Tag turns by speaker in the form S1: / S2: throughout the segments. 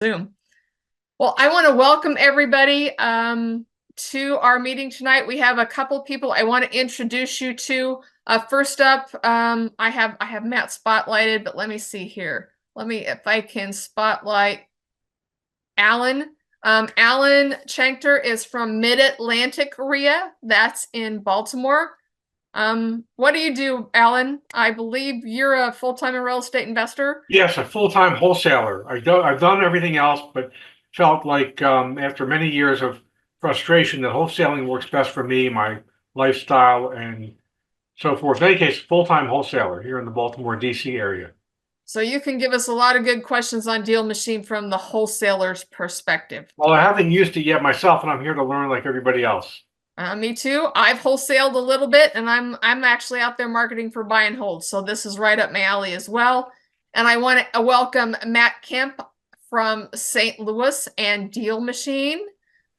S1: Zoom. Well, I want to welcome everybody to our meeting tonight. We have a couple people I want to introduce you to. First up, I have Matt spotlighted, but let me see here. If I can spotlight Alan. Alan Chancter is from Mid-Atlantic REIA. That's in Baltimore. What do you do, Alan? I believe you're a full-time real estate investor.
S2: Yes, a full-time wholesaler. I've done everything else, but felt like after many years of frustration that wholesaling works best for me, my lifestyle, and so forth. In any case, full-time wholesaler here in the Baltimore, D.C. area.
S1: So you can give us a lot of good questions on DealMachine from the wholesaler's perspective.
S2: Well, I haven't used it yet myself, and I'm here to learn like everybody else.
S1: Me too. I've wholesaled a little bit, and I'm actually out there marketing for buy and hold. So this is right up my alley as well. And I want to welcome Matt Kemp from St. Louis and DealMachine.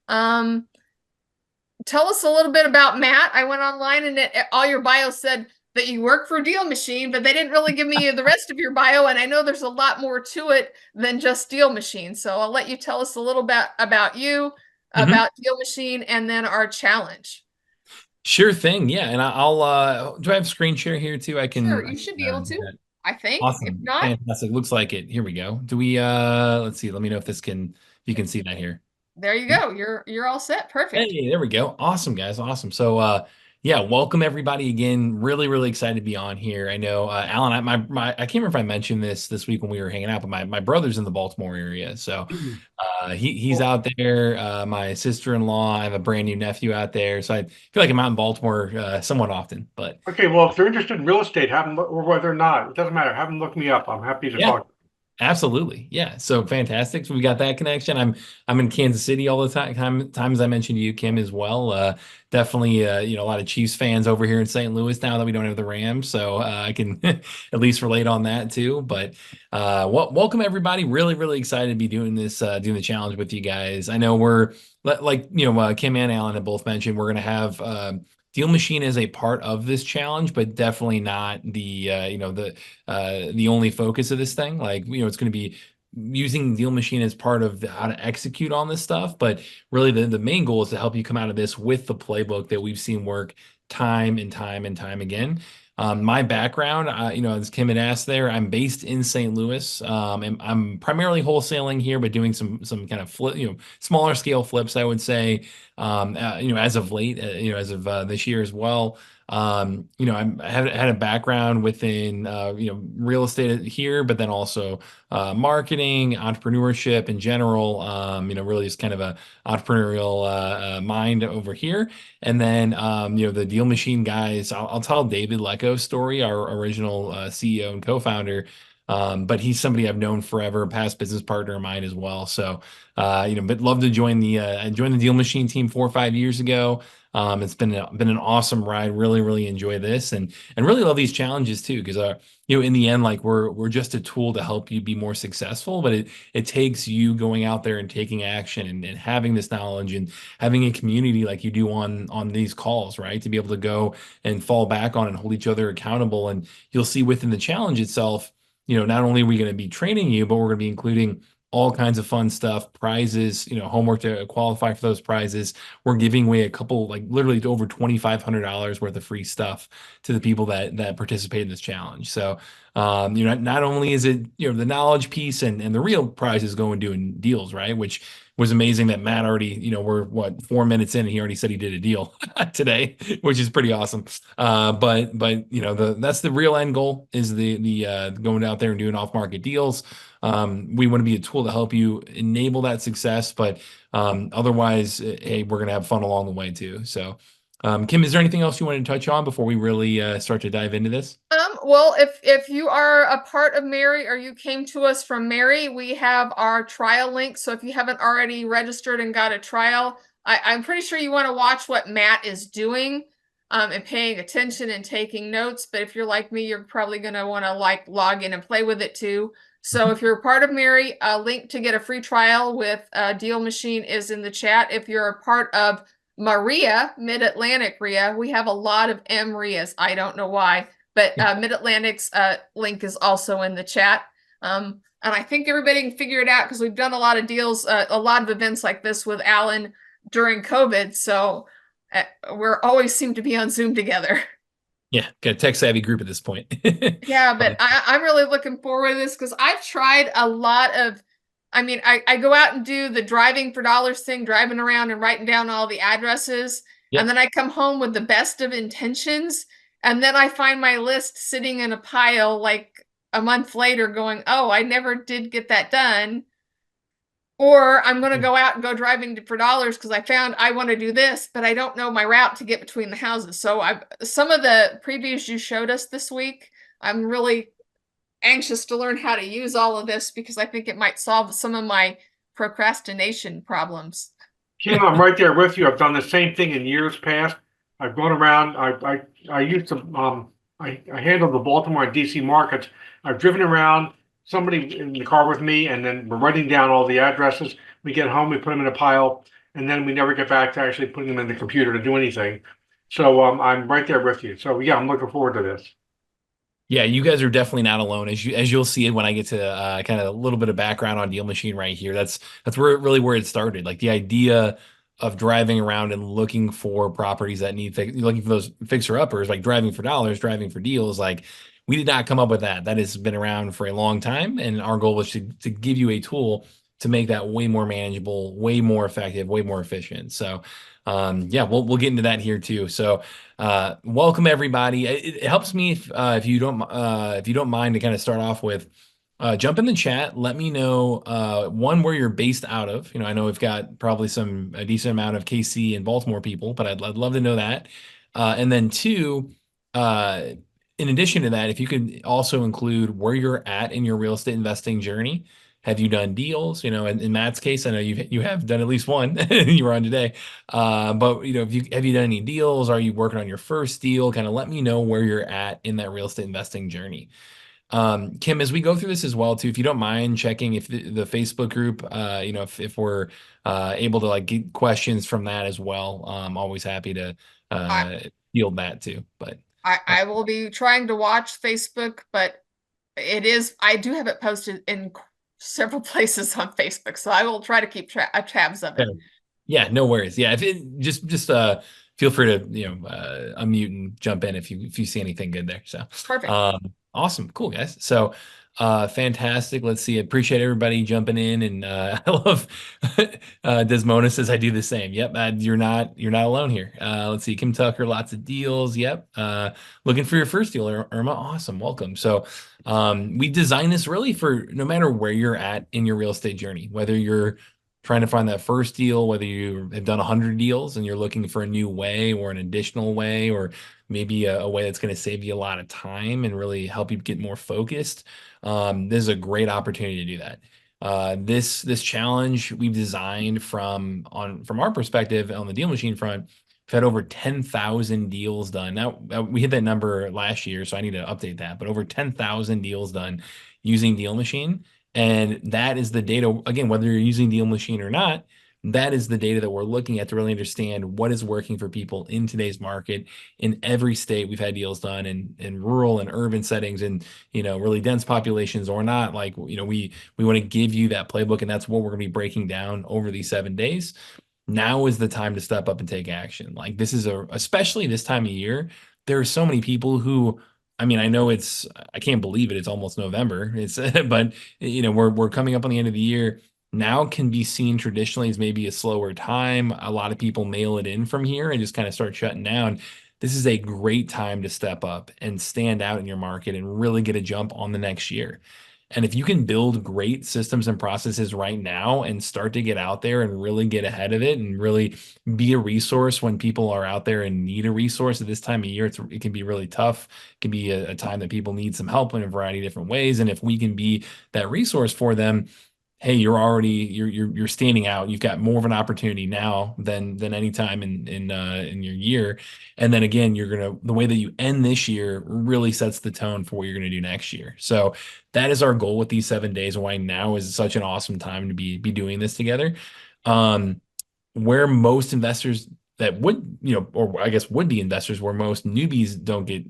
S1: Tell us a little bit about Matt. I went online and all your bio said that you work for DealMachine, but they didn't really give me the rest of your bio. And I know there's a lot more to it than just DealMachine. So I'll let you tell us a little bit about you, about DealMachine, and then our challenge.
S3: Sure thing. Yeah. And I'll do I have screen share here too? I can.
S1: Sure, you should be able to, I think. If
S3: Awesome.
S1: not,
S3: Fantastic. Looks like it. Here we go. Do we let's see. Let me know if you can see that here.
S1: there you go. You're all set. Perfect.
S3: Hey, there we go. Awesome, guys. Awesome. So yeah, welcome everybody again. Really, really excited to be on here. I know Alan, I can't remember if I mentioned this week when we were hanging out, but my brother's in the Baltimore area. So he's
S1: Cool.
S3: out there. My sister-in-law, I have a brand new nephew out there. So I feel like I'm out in Baltimore somewhat often. But
S2: Okay, well, if they're interested in real estate, have them, or whether or not, it doesn't matter. Have them look me up. I'm happy to
S3: yeah.
S2: talk.
S3: Absolutely. Yeah. So fantastic. So we got that connection. I'm in Kansas City all the times I mentioned you, Kim, as well. Definitely a lot of Chiefs fans over here in St. Louis now that we don't have the Rams. So I can at least relate on that too. But welcome everybody. Really, really excited to be doing this, doing the challenge with you guys. I know we're like, Kim and Alan have both mentioned we're gonna have DealMachine is a part of this challenge, but definitely not the only focus of this thing. Like, it's going to be using DealMachine as part of how to execute on this stuff. But really, the main goal is to help you come out of this with the playbook that we've seen work time and time and time again. My background, as Kim had asked there, I'm based in St. Louis. And I'm primarily wholesaling here, but doing some kind of flip, smaller scale flips, I would say. As of late, as of this year as well. I had a background within, real estate here, but then also marketing, entrepreneurship in general. Really just kind of a entrepreneurial mind over here. And then, the DealMachine guys, I'll tell David Lecko's story, our original CEO and co-founder. But he's somebody I've known forever, past business partner of mine as well. So, but love to join I joined the DealMachine team 4 or 5 years ago. It's been an awesome ride. Really, really enjoy this and really love these challenges too, because in the end, like we're just a tool to help you be more successful, but it takes you going out there and taking action and having this knowledge and having a community like you do on these calls, right? To be able to go and fall back on and hold each other accountable. And you'll see within the challenge itself, not only are we going to be training you, but we're going to be including all kinds of fun stuff, prizes, homework to qualify for those prizes. We're giving away a couple, like literally over $2,500 worth of free stuff to the people that participate in this challenge. So, not only is it, the knowledge piece and the real prizes going doing deals, right? Which was amazing that Matt already, we're 4 minutes in and he already said he did a deal today, which is pretty awesome. But that's the real end goal is the going out there and doing off market deals. We want to be a tool to help you enable that success, but otherwise, hey, we're gonna have fun along the way too. So, Kim, is there anything else you wanted to touch on before we really start to dive into this?
S1: Well, if you are a part of MAREI or you came to us from MAREI, we have our trial link. So if you haven't already registered and got a trial, I'm pretty sure you want to watch what Matt is doing, and paying attention and taking notes. But if you're like me, you're probably going to want to log in and play with it too. So if you're a part of MAREI, a link to get a free trial with DealMachine is in the chat. If you're a part of MAREI, Mid-Atlantic REIA, we have a lot of MREIAs. I don't know why, but Mid-Atlantic's link is also in the chat. And I think everybody can figure it out because we've done a lot of deals, a lot of events like this with Alan during COVID. So we're always seem to be on Zoom together.
S3: Yeah, got a tech savvy group at this point.
S1: Yeah, but I'm really looking forward to this because I've tried a lot of, I mean, I go out and do the driving for dollars thing, driving around and writing down all the addresses. And
S3: Yep.
S1: then I come home with the best of intentions. And then I find my list sitting in a pile like a month later going, oh, I never did get that done. Or I'm going to go out and go driving for dollars because I found I want to do this, but I don't know my route to get between the houses. So some of the previews you showed us this week, I'm really anxious to learn how to use all of this because I think it might solve some of my procrastination problems.
S2: Kim, I'm right there with you. I've done the same thing in years past. I've gone around. I used to I handled the Baltimore and DC markets. I've driven around, somebody in the car with me, and then we're writing down all the addresses. We get home, we put them in a pile, and then we never get back to actually putting them in the computer to do anything. So I'm right there with you. So yeah, I'm looking forward to this.
S3: Yeah, you guys are definitely not alone. As you'll see it when I get to kind of a little bit of background on DealMachine right here. That's where it started. Like the idea of driving around and looking for properties that need looking for those fixer uppers, like driving for dollars, driving for deals. Like we did not come up with that. That has been around for a long time, and our goal was to give you a tool to make that way more manageable, way more effective, way more efficient. So yeah, we'll get into that here too. So welcome everybody. It helps me if you don't mind to kind of start off with jump in the chat. Let me know one where you're based out of. You know, I know we've got probably a decent amount of KC and Baltimore people, but I'd love to know that. And then two, uh, in addition to that, if you could also include where you're at in your real estate investing journey. Have you done deals? You know, in Matt's case, I know you have done at least one. You were on today. But you know, have you done any deals? Are you working on your first deal? Kind of let me know where you're at in that real estate investing journey. Kim, as we go through this as well, too, if you don't mind checking if the Facebook group, you know, if we're able to like get questions from that as well. I'm always happy to
S1: I,
S3: field that too. But
S1: I will be trying to watch Facebook, but I do have it posted in several places on Facebook, so I will try to keep tabs of
S3: yeah,
S1: it.
S3: yeah, no worries. Yeah, if it just feel free to unmute and jump in if you see anything good there. So
S1: Perfect.
S3: awesome, cool guys. So fantastic. Let's see. Appreciate everybody jumping in, and I love Desmona says I do the same. Yep, you're not alone here. Let's see. Kim Tucker, lots of deals. Yep. Looking for your first deal, Irma. Awesome, welcome. So we designed this really for no matter where you're at in your real estate journey, whether you're trying to find that first deal, whether you have done 100 deals and you're looking for a new way or an additional way, or maybe a way that's going to save you a lot of time and really help you get more focused. This is a great opportunity to do that. This challenge we've designed from our perspective on the DealMachine front. We've had over 10,000 deals done. Now we hit that number last year, so I need to update that. But over 10,000 deals done using DealMachine. And that is the data, again, whether you're using DealMachine or not, that is the data that we're looking at to really understand what is working for people in today's market. In every state, we've had deals done in rural and urban settings and, you know, really dense populations or not. Like, you know, we want to give you that playbook, and that's what we're going to be breaking down over these 7 days. Now is the time to step up and take action. Like this is especially this time of year, there are so many people who, I mean, I know I can't believe it. It's almost November. But you know, we're coming up on the end of the year. Now can be seen traditionally as maybe a slower time. A lot of people mail it in from here and just kind of start shutting down. This is a great time to step up and stand out in your market and really get a jump on the next year. And if you can build great systems and processes right now and start to get out there and really get ahead of it and really be a resource when people are out there and need a resource at this time of year, it can be really tough. It can be a time that people need some help in a variety of different ways. And if we can be that resource for them, hey, you're standing out. You've got more of an opportunity now than any time in your year. And then again, the way that you end this year really sets the tone for what you're gonna do next year. So that is our goal with these 7 days, and why now is such an awesome time to be doing this together. Where most investors that would, or I guess would be investors, where most newbies don't get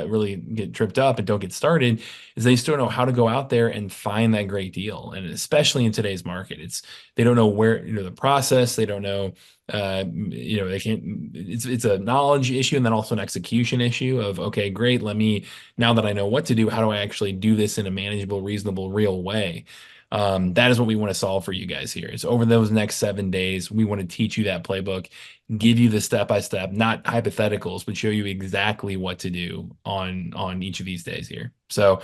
S3: really get tripped up and don't get started, is they still don't know how to go out there and find that great deal. And especially in today's market, they don't know where, the process, they don't know, they can't, it's a knowledge issue and then also an execution issue of, okay, great, now that I know what to do, how do I actually do this in a manageable, reasonable, real way? That is what we want to solve for you guys here. Is over those next 7 days, we want to teach you that playbook, give you the step by step, not hypotheticals, but show you exactly what to do on each of these days here. So,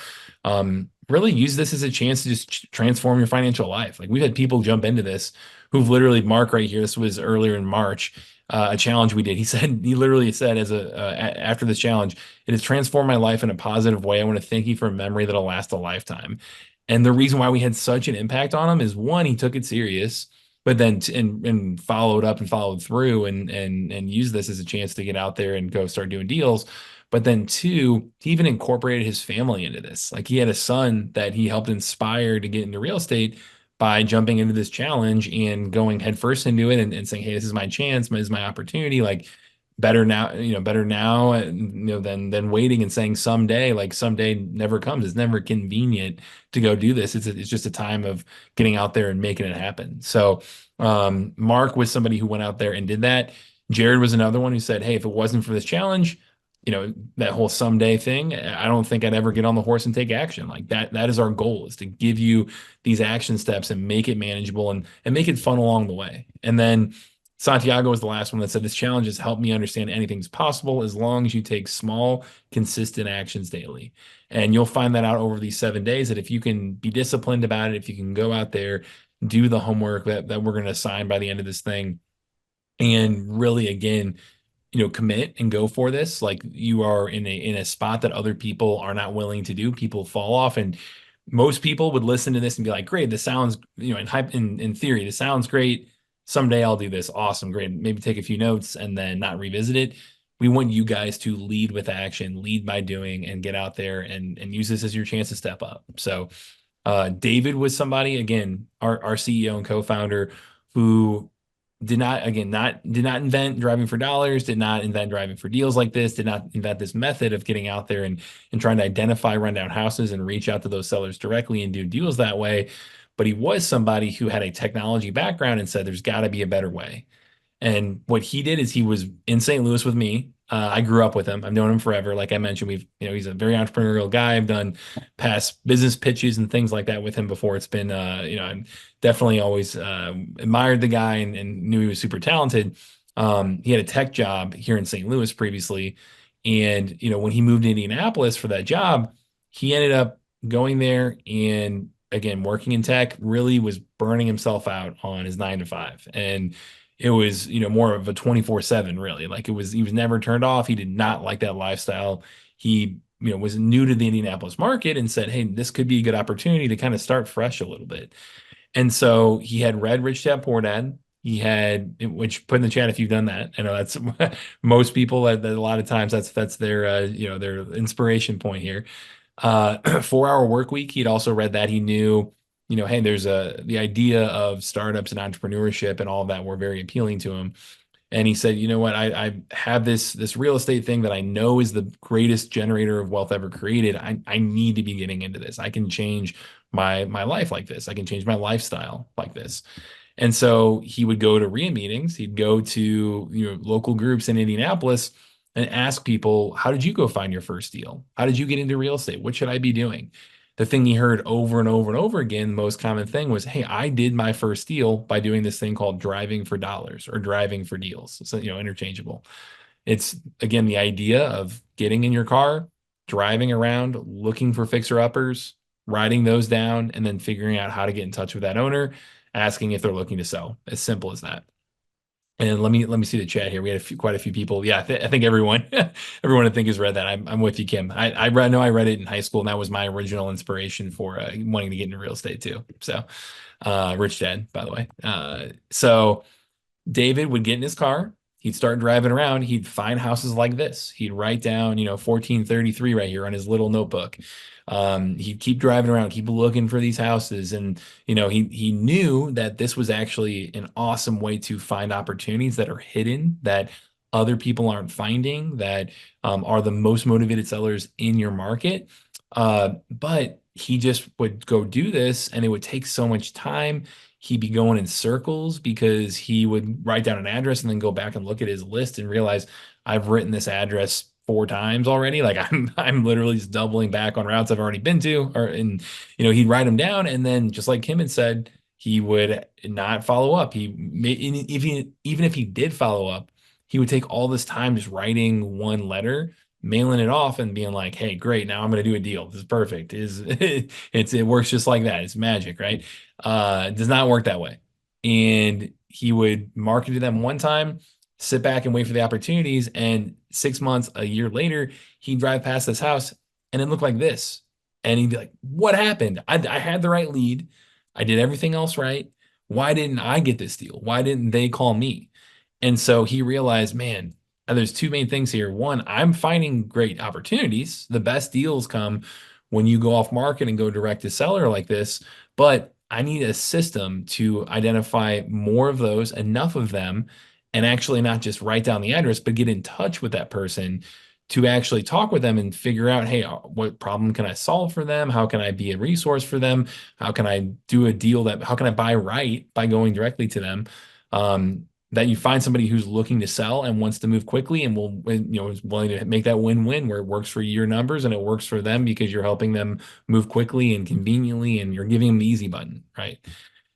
S3: really use this as a chance to just transform your financial life. Like, we've had people jump into this who've literally, Mark right here, this was earlier in March, a challenge we did. He literally said after this challenge, it has transformed my life in a positive way. I want to thank you for a memory that'll last a lifetime. And the reason why we had such an impact on him is, one, he took it serious, but then and followed up and followed through and used this as a chance to get out there and go start doing deals. But then two, he even incorporated his family into this. Like, he had a son that he helped inspire to get into real estate by jumping into this challenge and going headfirst into it and saying, hey, this is my chance, this is my opportunity. Like, better now, than waiting and saying someday. Like, someday never comes. It's never convenient to go do this. It's just a time of getting out there and making it happen. So, Mark was somebody who went out there and did that. Jared was another one who said, hey, if it wasn't for this challenge, that whole someday thing, I don't think I'd ever get on the horse and take action. Like, that is our goal, is to give you these action steps and make it manageable and make it fun along the way. And then Santiago was the last one that said, this challenge has helped me understand anything's possible as long as you take small, consistent actions daily. And you'll find that out over these 7 days, that if you can be disciplined about it, if you can go out there, do the homework that we're going to assign by the end of this thing, and really, again, commit and go for this, like, you are in a spot that other people are not willing to do. People fall off, and most people would listen to this and be like, great, this sounds, in theory, this sounds great. Someday I'll do this. Awesome. Great. Maybe take a few notes and then not revisit it. We want you guys to lead with action, lead by doing, and get out there and use this as your chance to step up. So, David was somebody, again, our CEO and co-founder, who did not invent driving for dollars, did not invent driving for deals like this, did not invent this method of getting out there and trying to identify rundown houses and reach out to those sellers directly and do deals that way. But he was somebody who had a technology background and said, there's got to be a better way. And what he did is, he was in St. Louis with me. I grew up with him. I've known him forever. Like I mentioned, he's a very entrepreneurial guy. I've done past business pitches and things like that with him before. It's been, I'm definitely always admired the guy and knew he was super talented. He had a tech job here in St. Louis previously. And, when he moved to Indianapolis for that job, he ended up going there and, again, working in tech, really was burning himself out on his 9 to 5. And it was, more of a 24/7, really. Like, he was never turned off. He did not like that lifestyle. He, was new to the Indianapolis market and said, hey, this could be a good opportunity to kind of start fresh a little bit. And so he had read Rich Dad Poor Dad. He had, which, put in the chat if you've done that. I know that's most people, that a lot of times that's their, their inspiration point here. 4 Hour Work Week. He'd also read that. He knew, hey, there's the idea of startups and entrepreneurship and all of that were very appealing to him. And he said, you know what, I have this real estate thing that I know is the greatest generator of wealth ever created. I need to be getting into this. I can change my life like this. I can change my lifestyle like this. And so he would go to RIA meetings. He'd go to, local groups in Indianapolis and ask people, how did you go find your first deal? How did you get into real estate? What should I be doing? The thing he heard over and over and over again, the most common thing was, hey, I did my first deal by doing this thing called driving for dollars or driving for deals. So, interchangeable. It's, again, the idea of getting in your car, driving around, looking for fixer-uppers, writing those down, and then figuring out how to get in touch with that owner, asking if they're looking to sell. As simple as that. And let me see the chat here. We had quite a few people. Yeah, I think everyone I think has read that. I'm with you, Kim. I know I read it in high school, and that was my original inspiration for wanting to get into real estate too. So, Rich Dad, by the way. So David would get in his car. he'd start driving around. He'd find houses like this. He'd write down, 1433 right here on his little notebook. He'd keep driving around, keep looking for these houses. And, he knew that this was actually an awesome way to find opportunities that are hidden, that other people aren't finding, that are the most motivated sellers in your market. But he just would go do this and it would take so much time. He'd be going in circles because he would write down an address and then go back and look at his list and realize I've written this address 4 times already. Like I'm literally just doubling back on routes I've already been to, he'd write them down. And then just like Kim had said, he would not follow up. Even if he did follow up, he would take all this time just writing one letter, mailing it off and being like, hey, great, now I'm going to do a deal. This is perfect. It works just like that. It's magic, right? It does not work that way. And he would market to them one time, sit back and wait for the opportunities. And 6 months, a year later, he'd drive past this house and it looked like this. And he'd be like, what happened? I had the right lead. I did everything else right. Why didn't I get this deal? Why didn't they call me? And so he realized, man, there's two main things here. One, I'm finding great opportunities. The best deals come when you go off market and go direct to seller like this. But I need a system to identify more of those, enough of them, and actually not just write down the address, but get in touch with that person to actually talk with them and figure out, hey, what problem can I solve for them? How can I be a resource for them? How can I do a deal how can I buy right by going directly to them? That you find somebody who's looking to sell and wants to move quickly and is willing to make that win-win where it works for your numbers and it works for them because you're helping them move quickly and conveniently and you're giving them the easy button, right?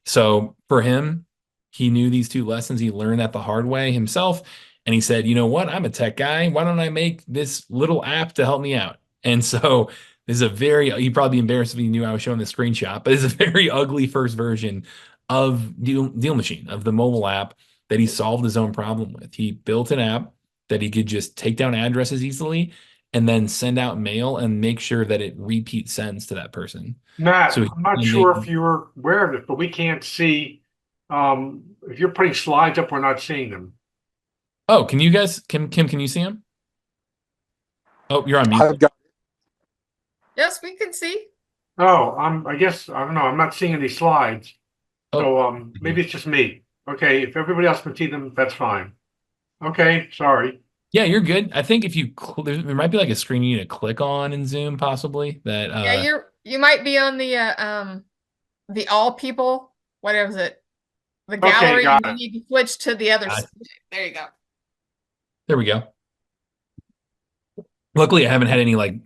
S3: So for him, he knew these two lessons. He learned that the hard way himself. And he said, you know what? I'm a tech guy. Why don't I make this little app to help me out? And so this is you'd probably be embarrassed if you knew I was showing the screenshot, but it's a very ugly first version of DealMachine, of the mobile app that he solved his own problem with. He built an app that he could just take down addresses easily and then send out mail and make sure that it repeat sends to that person.
S2: Matt,
S3: So
S2: I'm not sure if you're aware of it, but we can't see, if you're putting slides up, we're not seeing them.
S3: Oh, can you guys, Kim, can you see him? Oh, you're on mute.
S4: I've got
S1: Yes, we can see.
S2: Oh, I guess, I don't know, I'm not seeing any slides. So, maybe it's just me. Okay, if everybody else can see them, that's fine. Okay, sorry.
S3: Yeah, you're good. I think if you there might be like a screen you need to click on in Zoom, possibly that.
S1: Yeah, you might be on the all people. What is it? The gallery.
S2: got
S1: And you need to switch to the other.
S3: Got
S1: There you go.
S3: There we go. Luckily, I haven't had any of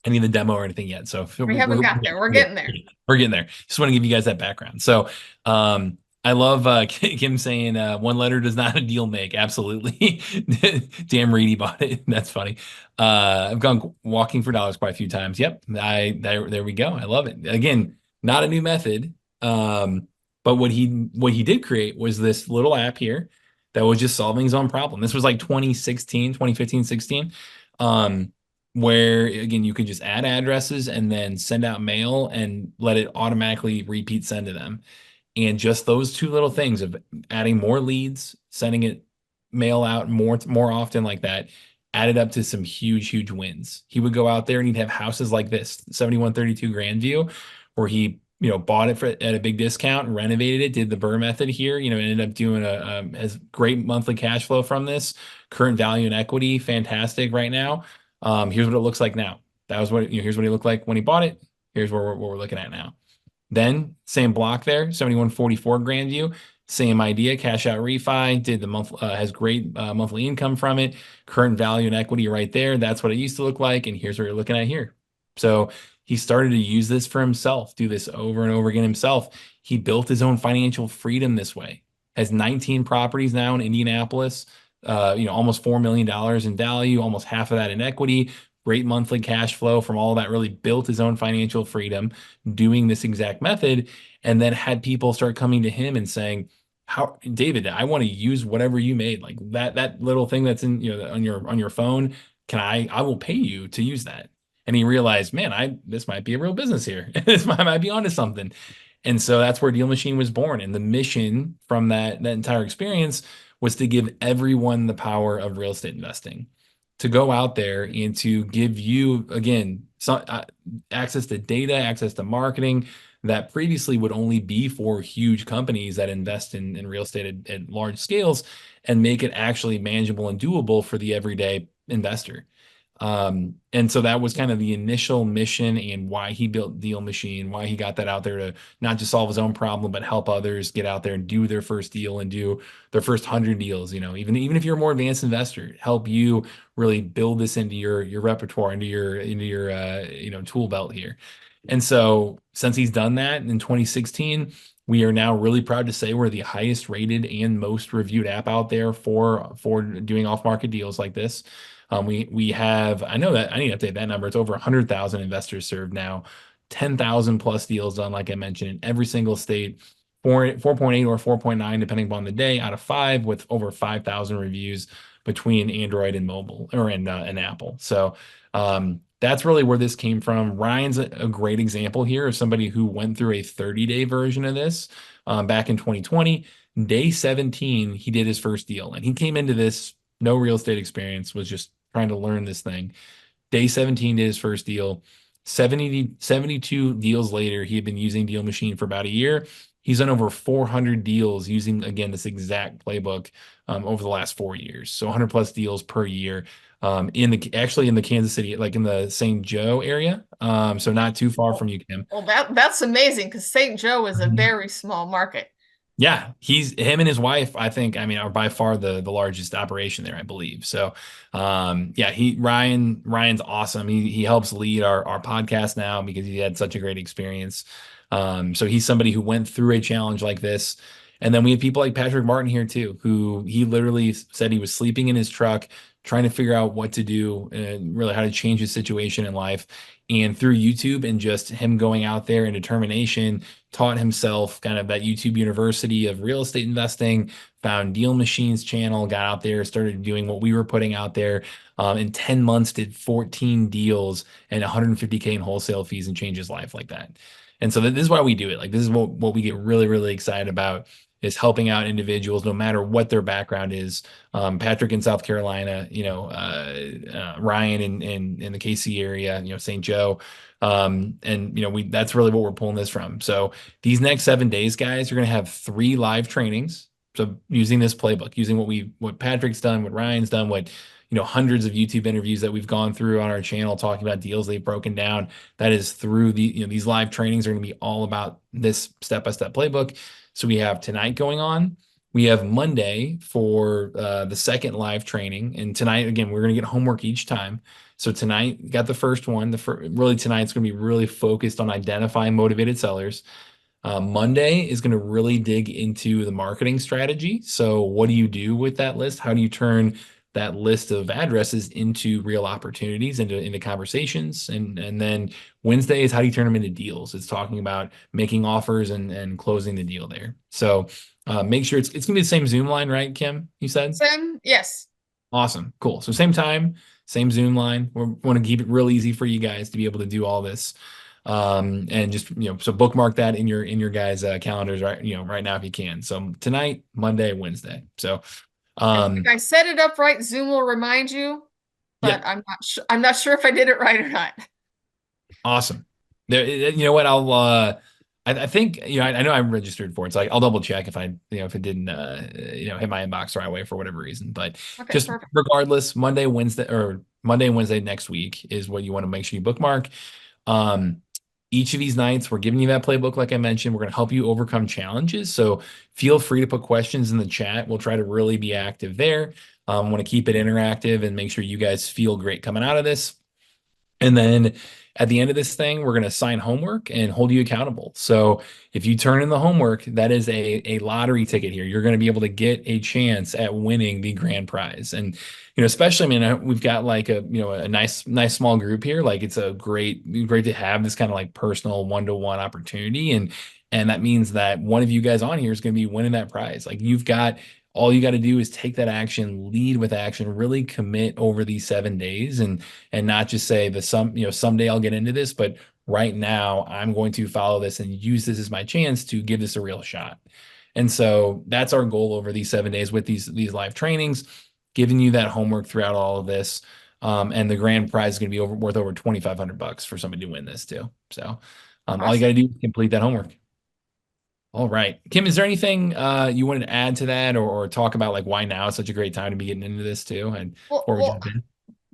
S3: the demo or anything yet, so
S1: We haven't got there. We're getting there.
S3: We're getting there. Just want to give you guys that background. So, I love Kim saying one letter does not a deal make. Absolutely. Damn Reedy bought it. That's funny. I've gone walking for dollars quite a few times. Yep. There we go. I love it. Again, not a new method. But what he did create was this little app here that was just solving his own problem. This was like 2015, 16. Where again, you could just add addresses and then send out mail and let it automatically repeat send to them. And just those two little things of adding more leads, sending it mail out more often like that, added up to some huge wins. He would go out there and he'd have houses like this, 7132 Grandview, where he bought it at a big discount, renovated it, did the Burr method here, ended up doing has great monthly cash flow from this. Current value and equity, fantastic right now. Here's what it looks like now. That was here's what he looked like when he bought it. Here's what we're looking at now. Then same block there, 7144 Grandview, same idea, cash out refi, did the month, has great monthly income from it, current value and equity right there. That's what it used to look like. And here's what you're looking at here. So he started to use this for himself, do this over and over again himself. He built his own financial freedom this way. Has 19 properties now in Indianapolis, almost $4 million in value, almost half of that in equity. Great monthly cash flow from all that, really built his own financial freedom doing this exact method, and then had people start coming to him and saying, "How, David, I want to use whatever you made, like that little thing that's in on your phone. I will pay you to use that." And he realized, man, this might be a real business here. This might be onto something. And so that's where DealMachine was born. And the mission from that entire experience was to give everyone the power of real estate investing, to go out there and to give you, again, some access to data, access to marketing that previously would only be for huge companies that invest in real estate at large scales, and make it actually manageable and doable for the everyday investor. And so that was kind of the initial mission and why he built DealMachine, why he got that out there, to not just solve his own problem, but help others get out there and do their first deal and do their first 100 deals. Even if you're a more advanced investor, help you really build this into your repertoire, into your tool belt here. And so since he's done that in 2016, we are now really proud to say we're the highest rated and most reviewed app out there for doing off market deals like this. We have, I know that I need to update that number. It's over 100,000 investors served now, 10,000 plus deals done, like I mentioned, in every single state, 4.8 or 4.9, depending upon the day, out of 5, with over 5,000 reviews between Android and mobile, or and Apple. So that's really where this came from. Ryan's a great example here of somebody who went through a 30-day version of this back in 2020. Day 17, he did his first deal, and he came into this no real estate experience, was just trying to learn this thing. Day 17 did his first deal. 72 deals later, he had been using DealMachine for about a year. He's done over 400 deals using, again, this exact playbook over the last 4 years. So 100 plus deals per year in the Kansas City, like in the St. Joe area. So not too far from you, Kim.
S1: Well, that's amazing, because St. Joe is a very small market.
S3: Yeah, him and his wife, I think, I mean, are by far the largest operation there, I believe. So, yeah, Ryan's awesome. He helps lead our podcast now because he had such a great experience. So he's somebody who went through a challenge like this. And then we have people like Patrick Martin here too, who he literally said he was sleeping in his truck, trying to figure out what to do and really how to change his situation in life. And through YouTube and just him going out there and determination, taught himself kind of that YouTube University of real estate investing, found DealMachine's channel, got out there, started doing what we were putting out there. In 10 months, did 14 deals and 150K in wholesale fees, and changed his life like that. And so this is why we do it. Like, this is what we get really, really excited about, is helping out individuals no matter what their background is. Patrick in South Carolina, Ryan in the KC area, St. Joe. And that's really what we're pulling this from. So these next 7 days, guys, you're going to have 3 live trainings. So using this playbook, using what Patrick's done, what Ryan's done, what hundreds of YouTube interviews that we've gone through on our channel talking about deals they've broken down. That is through these live trainings are going to be all about this step-by-step playbook. So we have tonight going on. We have Monday for the second live training. And tonight, again, we're going to get homework each time. So tonight, we got the first one. Really, tonight's going to be really focused on identifying motivated sellers. Monday is going to really dig into the marketing strategy. So what do you do with that list? How do you turn that list of addresses into real opportunities, into conversations? And then Wednesday is how do you turn them into deals? It's talking about making offers and closing the deal there. So make sure it's gonna be the same Zoom line, right, Kim? You said?
S1: Same, yes.
S3: Awesome. Cool. So same time, same Zoom line. We want to keep it real easy for you guys to be able to do all this. And just, so bookmark that in your guys' calendars right now if you can. So tonight, Monday, Wednesday. So
S1: if I set it up right, Zoom will remind you, but
S3: yeah.
S1: I'm not sure if I did it right or not.
S3: Awesome. There, you know what? I think, I know I'm registered for it, so I'll double check if if it didn't, hit my inbox the right way for whatever reason. But
S1: Okay,
S3: just
S1: perfect.
S3: regardless, Monday and Wednesday next week is what you want to make sure you bookmark. Each of these nights, we're giving you that playbook, like I mentioned. We're going to help you overcome challenges. So feel free to put questions in the chat. We'll try to really be active there. Want to keep it interactive and make sure you guys feel great coming out of this. And then at the end of this thing, we're going to assign homework and hold you accountable. So if you turn in the homework, that is a lottery ticket here. You're going to be able to get a chance at winning the grand prize. And, especially, I mean, we've got like a nice small group here. Like, it's great to have this kind of like personal one-to-one opportunity. And that means that one of you guys on here is going to be winning that prize. Like, all you got to do is take that action, lead with action, really commit over these 7 days, and not just say someday I'll get into this, but right now I'm going to follow this and use this as my chance to give this a real shot. And so that's our goal over these 7 days with these live trainings, giving you that homework throughout all of this. And the grand prize is going to be worth over $2,500 for somebody to win this too. So all you got to
S1: Awesome.
S3: do is complete that homework. All right. Kim, is there anything you wanted to add to that, or talk about like why now is such a great time to be getting into this too? And
S1: Well,
S3: before we
S1: well,
S3: jump in.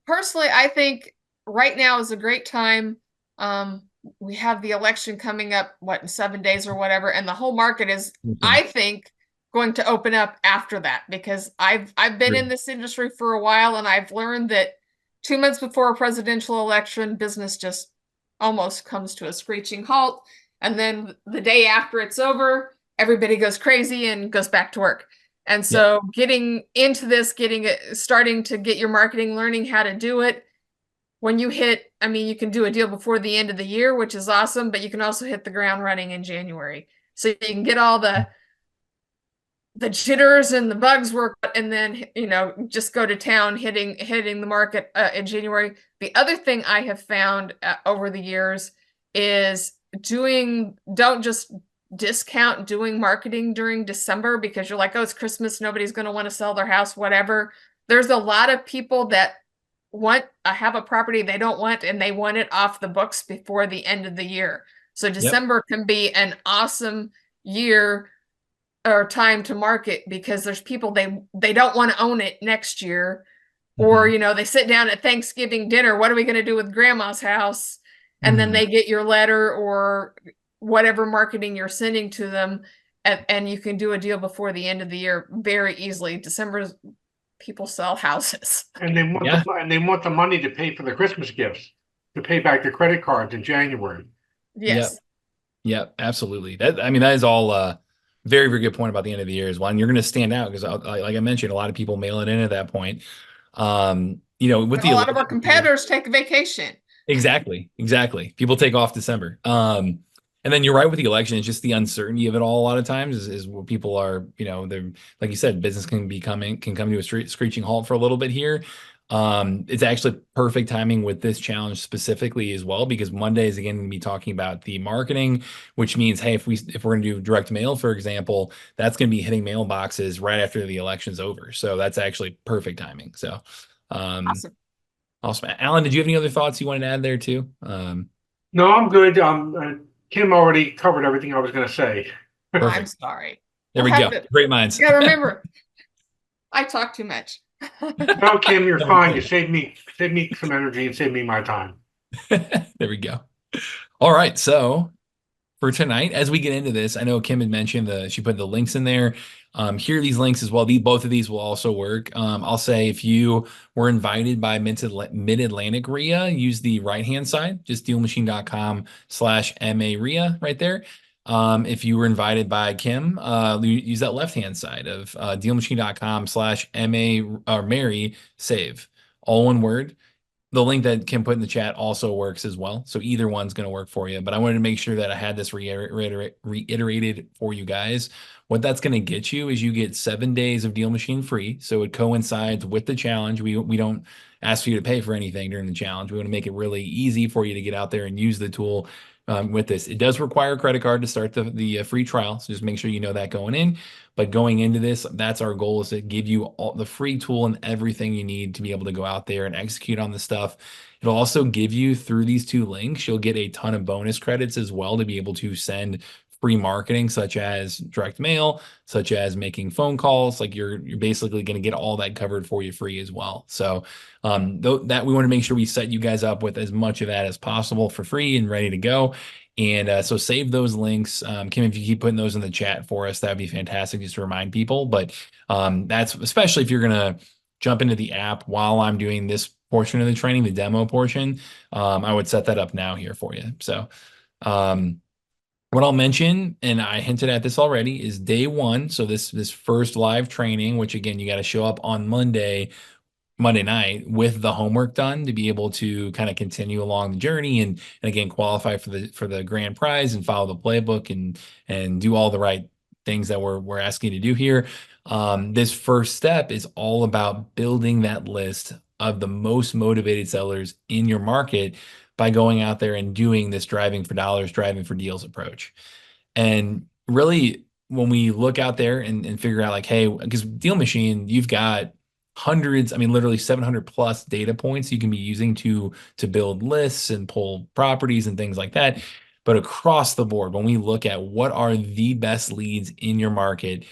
S1: personally, I think right now is a great time. Um, we have the election coming up, what, in 7 days or whatever, and the whole market is, I think, going to open up after that because I've been in this industry for a while and I've learned that 2 months before a presidential election, business just almost comes to a screeching halt. And then the day after it's over, everybody goes crazy and goes back to work. And
S3: Yep.
S1: so getting into this, getting it, starting to get your marketing, learning how to do it. When you hit, I mean, you can do a deal before the end of the year, which is awesome, but you can also hit the ground running in January. So you can get all the jitters and the bugs work and then just go to town hitting the market in January. The other thing I have found over the years is don't just discount doing marketing during December because you're like, oh, it's Christmas, nobody's going to want to sell their house, whatever. There's a lot of people that have a property they don't want and they want it off the books before the end of the year. So December can be an awesome year or time to market because there's people they don't want to own it next year, or they sit down at Thanksgiving dinner, what are we going to do with grandma's house, and then they get your letter or whatever marketing you're sending to them, and you can do a deal before the end of the year very easily. December's people sell houses
S2: And they want the money to pay for the Christmas gifts, to pay back the credit cards in January.
S3: Yep.
S1: Yes.
S3: Yep. Absolutely. That is all very, very good point about the end of the year as well. And you're going to stand out because like I mentioned, a lot of people mail it in at that point. With
S1: A
S3: the
S1: lot of our
S3: election here.
S1: competitors take a vacation.
S3: Exactly. People take off December. And then you're right with the election. It's just the uncertainty of it all. A lot of times is what people are, they're, like you said, business can come to a screeching halt for a little bit here. It's actually perfect timing with this challenge specifically as well, because Monday is again going to be talking about the marketing, which means, hey, if we're going to do direct mail, for example, that's going to be hitting mailboxes right after the election's over. So that's actually perfect timing. So,
S1: Awesome.
S3: awesome. Alan, did you have any other thoughts you wanted to add there too?
S2: No, I'm good. Kim already covered everything I was going to say.
S1: I'm sorry.
S3: There we go. Great minds.
S1: You gotta remember, I talk too much.
S2: No, Kim, you're fine. You saved me some energy and saved me my time.
S3: There we go. All right. So for tonight, as we get into this, I know Kim had mentioned she put the links in there. Here are these links as well. Both of these will also work. I'll say if you were invited by Mid-Atlantic RIA, use the right-hand side, just DealMachine.com/MAREI right there. If you were invited by Kim, use that left-hand side of DealMachine.com/MA or Mary save, all one word. The link that Kim put in the chat also works as well. So either one's going to work for you. But I wanted to make sure that I had this reiterated for you guys. What that's going to get you is you get 7 days of Deal Machine free. So it coincides with the challenge. We don't ask for you to pay for anything during the challenge. We want to make it really easy for you to get out there and use the tool with this. It does require a credit card to start the free trial. So just make sure you know that going in. But going into this, that's our goal, is to give you all the free tool and everything you need to be able to go out there and execute on the stuff. It'll also give you, through these 2 links, you'll get a ton of bonus credits as well to be able to send free marketing, such as direct mail, such as making phone calls. Like you're basically going to get all that covered for you free as well. So that we want to make sure we set you guys up with as much of that as possible for free and ready to go. And so save those links. Kim, if you keep putting those in the chat for us, that'd be fantastic, just to remind people. But that's especially if you're going to jump into the app while I'm doing this portion of the training, the demo portion. I would set that up now here for you. So what I'll mention, and I hinted at this already, is day 1. So this first live training, which again, you got to show up on Monday night with the homework done to be able to kind of continue along the journey and again qualify for the grand prize and follow the playbook and do all the right things that we're asking you to do here. This first step is all about building that list of the most motivated sellers in your market by going out there and doing this driving for dollars, driving for deals approach. And really, when we look out there and figure out like, hey, because Deal Machine, you've got hundreds, I mean, literally 700 plus data points you can be using to build lists and pull properties and things like that. But across the board, when we look at what are the best leads in your market,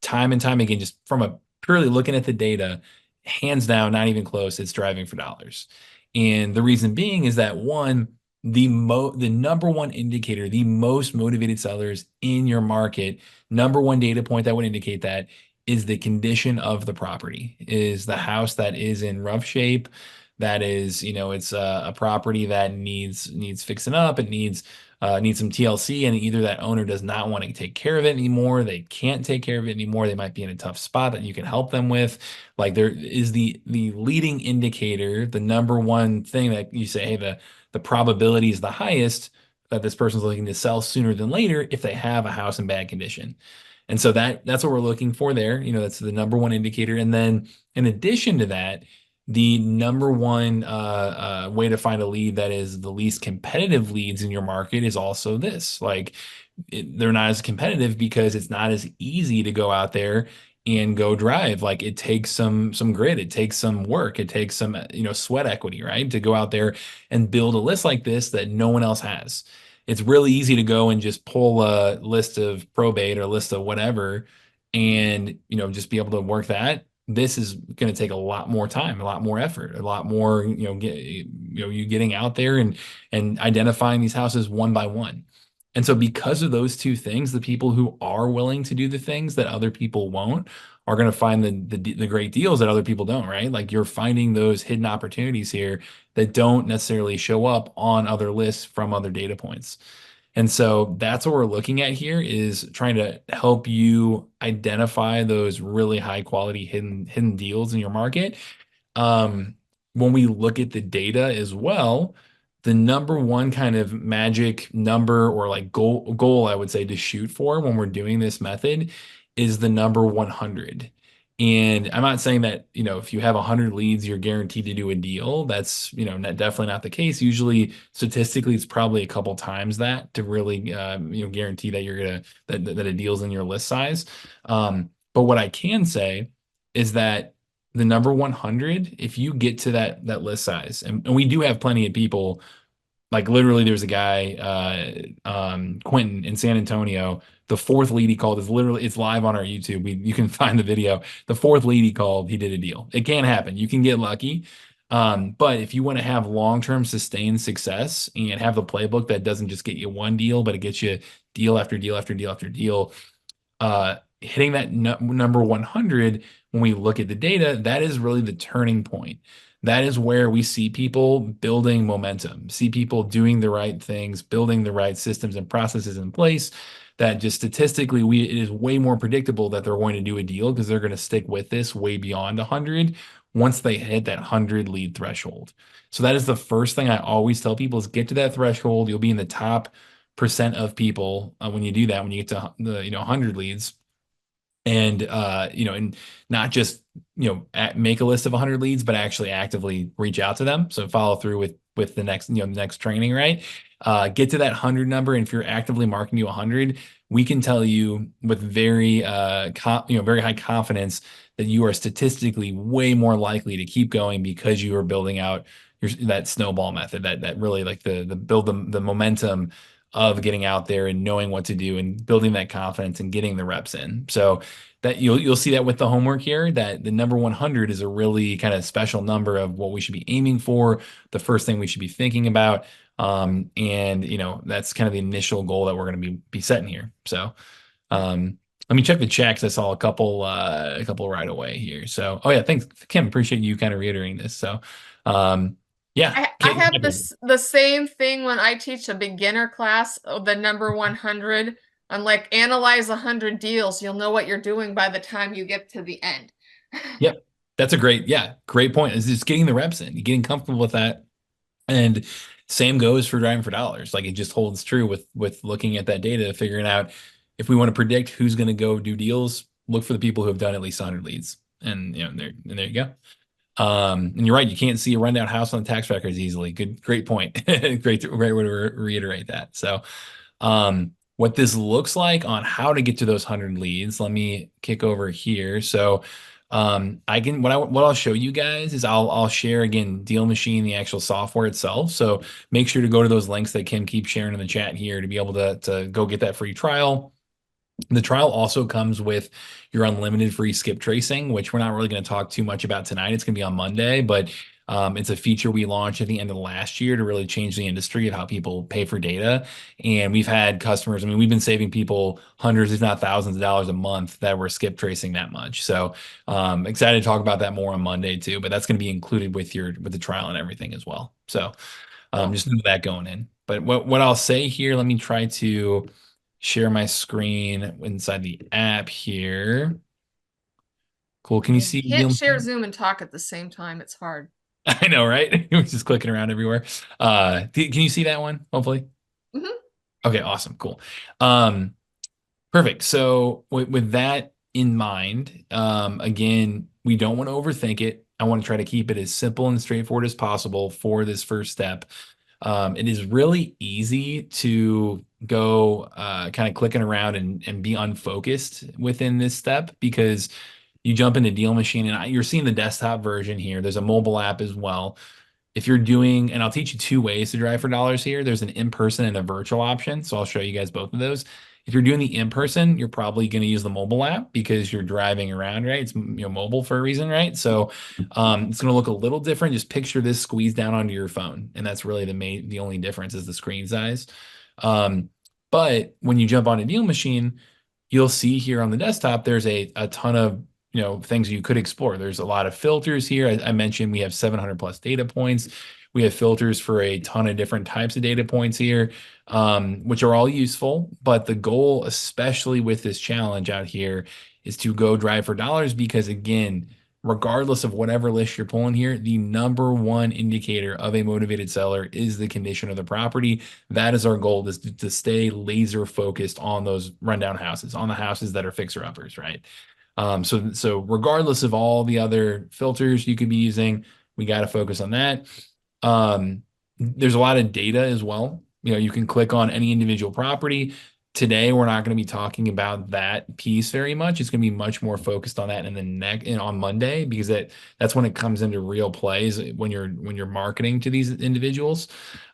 S3: time and time again, just from a purely looking at the data, hands down, not even close, it's driving for dollars. And the reason being is that one, the number one indicator, the most motivated sellers in your market, number one data point that would indicate that is the condition of the property. Is the house that is in rough shape, that is, it's a property that needs fixing up, it needs some TLC, and either that owner does not want to take care of it anymore, they can't take care of it anymore, they might be in a tough spot that you can help them with. Like there is the leading indicator, the number one thing that you say, hey, the probability is the highest that this person's looking to sell sooner than later if they have a house in bad condition. And so that's what we're looking for there. That's the number one indicator. And then in addition to that, the number one way to find a lead that is the least competitive leads in your market is also this. Like they're not as competitive because it's not as easy to go out there and go drive. Like it takes some grit, it takes some work, it takes some sweat equity, right? To go out there and build a list like this that no one else has. It's really easy to go and just pull a list of probate or a list of whatever and just be able to work that. This is going to take a lot more time, a lot more effort, a lot more you getting out there and identifying these houses one by one. And so because of those two things, the people who are willing to do the things that other people won't are going to find the great deals that other people don't, right? Like you're finding those hidden opportunities here that don't necessarily show up on other lists from other data points. And so that's what we're looking at here is trying to help you identify those really high quality hidden deals in your market. When we look at the data as well, the number one kind of magic number or like goal I would say to shoot for when we're doing this method is the number 100. And I'm not saying that, if you have 100 leads, you're guaranteed to do a deal. That's, definitely not the case. Usually, statistically, it's probably a couple times that to really, guarantee that you're that a deal's in your list size. But what I can say is that the number 100, if you get to that list size, and we do have plenty of people, like literally there's a guy, Quentin in San Antonio. The fourth lead he called it's live on our YouTube. You can find the video. The fourth lead he called, he did a deal. It can happen. You can get lucky. But if you want to have long-term sustained success and have the playbook that doesn't just get you one deal, but it gets you deal after deal after deal after deal, hitting that number 100, when we look at the data, that is really the turning point. That is where we see people building momentum, see people doing the right things, building the right systems and processes in place that just statistically, it is way more predictable that they're going to do a deal because they're going to stick with this way beyond 100 once they hit that 100 lead threshold. So that is the first thing I always tell people is get to that threshold. You'll be in the top percent of people when you do that, when you get to the 100 leads. And and not just make a list of 100 leads, but actually actively reach out to them. So follow through with the next training, right? Get to that 100 number, and if you're actively marketing to 100, we can tell you with very very high confidence that you are statistically way more likely to keep going because you are building out that snowball method, that really like the build the momentum of getting out there and knowing what to do and building that confidence and getting the reps in. So that you'll see that with the homework here, that the number 100 is a really kind of special number of what we should be aiming for, the first thing we should be thinking about. And that's kind of the initial goal that we're going to be setting here. So let me check the chat because I saw a couple right away here. So oh yeah, thanks Kim, appreciate you kind of reiterating this. So yeah,
S1: I have the same thing when I teach a beginner class, the number 100. I'm like, analyze 100 deals. You'll know what you're doing by the time you get to the end.
S3: Yep. That's a great point. Is just getting the reps in, getting comfortable with that. And same goes for driving for dollars. Like it just holds true with looking at that data, figuring out if we want to predict who's going to go do deals, look for the people who have done at least 100 leads. And there you go. And you're right, you can't see a rundown house on the tax records easily. Great point. Great way to reiterate that. So what this looks like on how to get to those 100 leads. Let me kick over here. So I can what I'll show you guys is I'll share again DealMachine, the actual software itself. So make sure to go to those links that Kim keeps sharing in the chat here to be able to go get that free trial. The trial also comes with your unlimited free skip tracing, which we're not really going to talk too much about tonight. It's going to be on Monday, but it's a feature we launched at the end of last year to really change the industry of how people pay for data. And we've had customers, I mean, we've been saving people hundreds, if not thousands of dollars a month that we're skip tracing that much. So excited to talk about that more on Monday too, but that's going to be included with the trial and everything as well. So
S1: Cool.
S3: just know that going in. But what I'll say here, let me try to share my screen inside the app here. Cool. Can you see
S1: You can't share
S3: DealMachine?
S1: Zoom and talk at the same time. It's hard.
S3: I know, right? We're just clicking around everywhere. Can you see that one? Hopefully.
S1: Hmm.
S3: Okay, awesome, cool. Um, Perfect. So with that in mind, again, we don't want to overthink it. I want to try to keep it as simple and straightforward as possible for this first step. It is really easy to go kind of clicking around and be unfocused within this step because you jump into DealMachine and you're seeing the desktop version here. There's a mobile app as well. If you're doing, and I'll teach you two ways to drive for dollars here. There's an in-person and a virtual option. So I'll show you guys both of those. If you're doing the in-person, you're probably going to use the mobile app because you're driving around, right? It's mobile for a reason, right? So it's going to look a little different. Just picture this squeezed down onto your phone, and that's really the only difference is the screen size. Um, but when you jump on a deal machine, you'll see here on the desktop there's a ton of things you could explore. There's a lot of filters here. I mentioned we have 700 plus data points. We have filters for a ton of different types of data points here, which are all useful. But the goal, especially with this challenge out here, is to go drive for dollars because, again, regardless of whatever list you're pulling here, the number one indicator of a motivated seller is the condition of the property. That is our goal, is to stay laser focused on those rundown houses, on the houses that are fixer-uppers, right? So regardless of all the other filters you could be using, we got to focus on that. There's a lot of data as well. You can click on any individual property. Today, we're not going to be talking about that piece very much. It's going to be much more focused on that in the next and on Monday because that's when it comes into real plays when you're marketing to these individuals.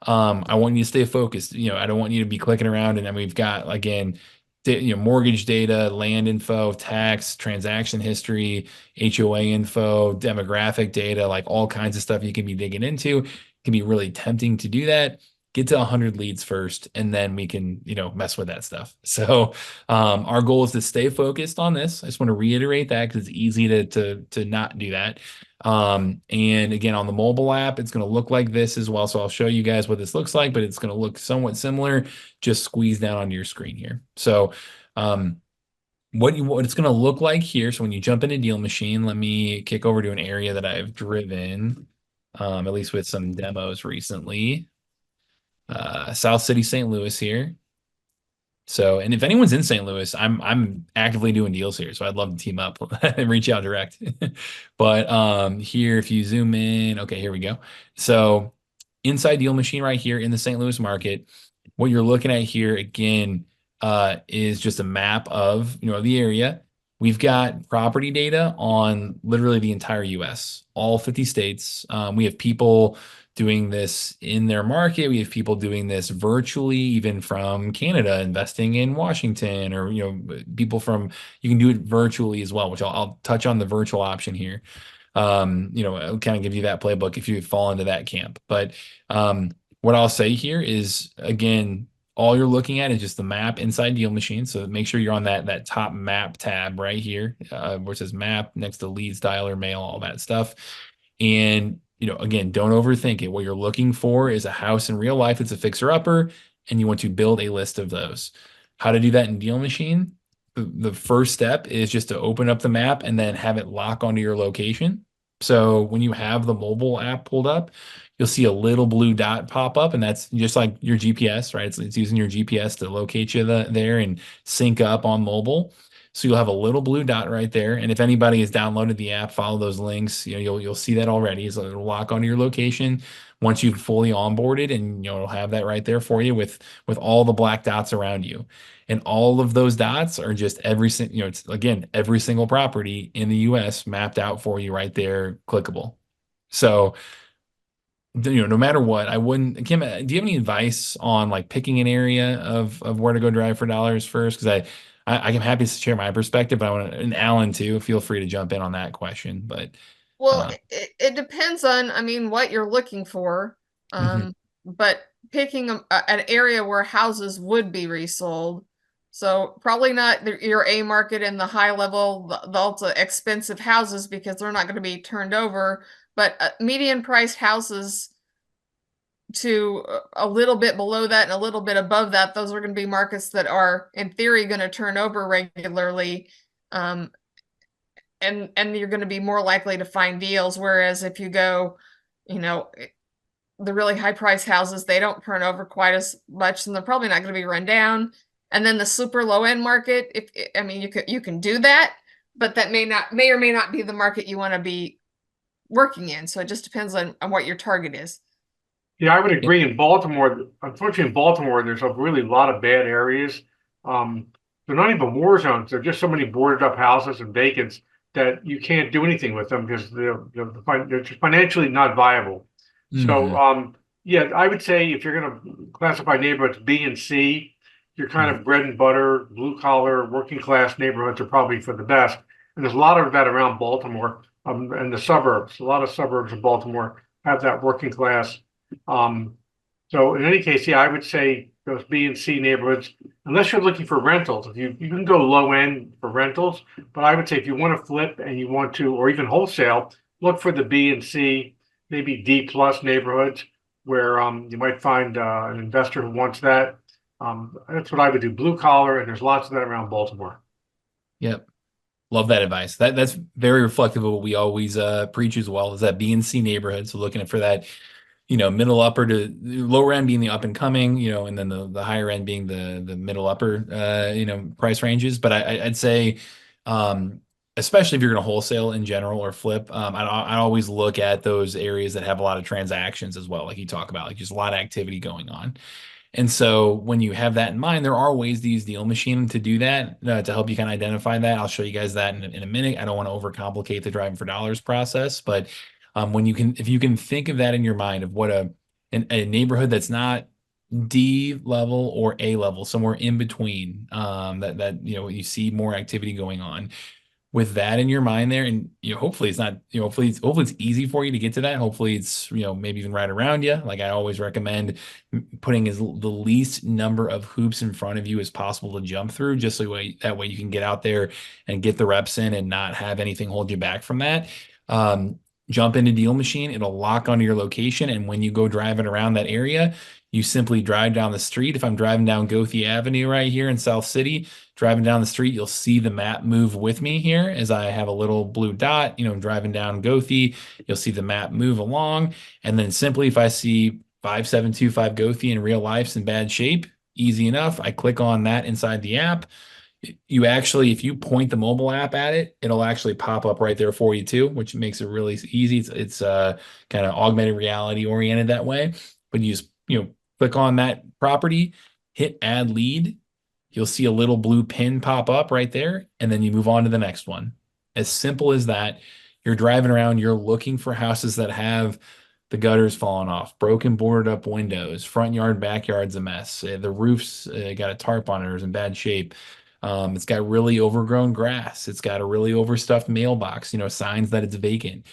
S3: I want you to stay focused. I don't want you to be clicking around and then we've got again mortgage data, land info, tax, transaction history, HOA info, demographic data, like all kinds of stuff you can be digging into. It can be really tempting to do that. Get to 100 leads first, and then we can, mess with that stuff. So our goal is to stay focused on this. I just want to reiterate that because it's easy to not do that. And again, on the mobile app, it's going to look like this as well. So I'll show you guys what this looks like, but it's going to look somewhat similar, just squeezed down onto your screen here. So what it's going to look like here. So when you jump into DealMachine, let me kick over to an area that I've driven, at least with some demos recently. South City, St. Louis here. So, and if anyone's in St. Louis, I'm actively doing deals here, so I'd love to team up and reach out direct. But here, if you zoom in, okay, here we go. So inside DealMachine right here in the St. Louis market, what you're looking at here again is just a map of the area. We've got property data on literally the entire US, all 50 states. We have people doing this in their market. We have people doing this virtually, even from Canada, investing in Washington, or people from you can do it virtually as well, which I'll touch on the virtual option here. I'll kind of give you that playbook if you fall into that camp. But what I'll say here is again, all you're looking at is just the map inside DealMachine. So make sure you're on that top map tab right here, where it says map next to leads, dialer, mail, all that stuff. And again, don't overthink it. What you're looking for is a house in real life. It's a fixer-upper, and you want to build a list of those. How to do that in DealMachine? The first step is just to open up the map and then have it lock onto your location. So when you have the mobile app pulled up, you'll see a little blue dot pop up, and that's just like your GPS, right? It's using your GPS to locate you there and sync up on mobile. So you'll have a little blue dot right there. And if anybody has downloaded the app, follow those links. You'll see that already. So it'll lock onto your location once you've fully onboarded, and it'll have that right there for you with all the black dots around you. And all of those dots are just it's again every single property in the US mapped out for you right there, clickable. So no matter what, I wouldn't. Kim, do you have any advice on like picking an area of where to go drive for dollars first? Because I am happy to share my perspective, but I want and Alan too. Feel free to jump in on that question. But
S1: Well,
S3: uh,
S1: it depends on, I mean, what you're looking for.
S3: mhm,
S1: But picking an area where houses would be resold. So probably not your A market and the high level, the ultra expensive houses because they're not going to be turned over. But median priced houses to a little bit below that and a little bit above that, those are going to be markets that are, in theory, going to turn over regularly. Um, and you're going to be more likely to find deals. Whereas if you go, you know, the really high price houses, they don't turn over quite as much, and they're probably not going to be run down. And then the super low end market, if I mean, you can do that, but that may or may not be the market you want to be working in. So it just depends on what your target is.
S2: Yeah, I would agree. In Baltimore, unfortunately, in Baltimore, there's a really lot of bad areas. Um, they're not even war zones. They're just so many boarded up houses and vacants that you can't do anything with them because they're just financially not viable. So,
S3: mhm,
S2: yeah, I would say if you're going to classify neighborhoods B and C, your kind
S3: mhm.
S2: of bread and butter, blue collar, working class neighborhoods are probably for the best. And there's a lot of that around Baltimore, and the suburbs. A lot of suburbs of Baltimore have that working class. Um, so in any case, yeah, I would say those B and C neighborhoods, unless you're looking for rentals, if you can go low end for rentals, but I would say if you want to flip and you want to, or even wholesale, look for the B and C, maybe D plus neighborhoods where you might find an investor who wants that. That's what I would do, blue collar, and there's lots of that around Baltimore.
S3: Yep. Love that advice. That's very reflective of what we always preach as well, is that B and C neighborhood. So looking for that, middle upper to lower end being the up and coming, and then the higher end being the middle upper, price ranges. But I'd say, especially if you're going to wholesale in general or flip, I always look at those areas that have a lot of transactions as well, like you talk about, like just a lot of activity going on. And so when you have that in mind, there are ways to use DealMachine to do that, to help you kind of identify that. I'll show you guys that in a minute. I don't want to overcomplicate the driving for dollars process, but if you can think of that in your mind of what a neighborhood that's not D level or A level, somewhere in between, that you see more activity going on, with that in your mind there, and hopefully it's not, hopefully it's easy for you to get to that. Hopefully it's maybe even right around you. Like I always recommend putting the least number of hoops in front of you as possible to jump through, just so that way you can get out there and get the reps in and not have anything hold you back from that. Jump into DealMachine, it'll lock onto your location, and when you go driving around that area, you simply drive down the street. If I'm driving down Goethe Avenue right here in South City, driving down the street, you'll see the map move with me here as I have a little blue dot, driving down Goethe, you'll see the map move along. And then simply if I see 5725 Goethe in real life's in bad shape, easy enough, I click on that inside the app. You actually, if you point the mobile app at it, it'll actually pop up right there for you too, which makes it really easy. It's kind of augmented reality oriented that way. But you just, click on that property, hit add lead, you'll see a little blue pin pop up right there, and then you move on to the next one. As simple as that. You're driving around, you're looking for houses that have the gutters falling off, broken boarded up windows, front yard, backyard's a mess. The roof's got a tarp on it, or is in bad shape. It's got really overgrown grass. It's got a really overstuffed mailbox, signs that it's vacant.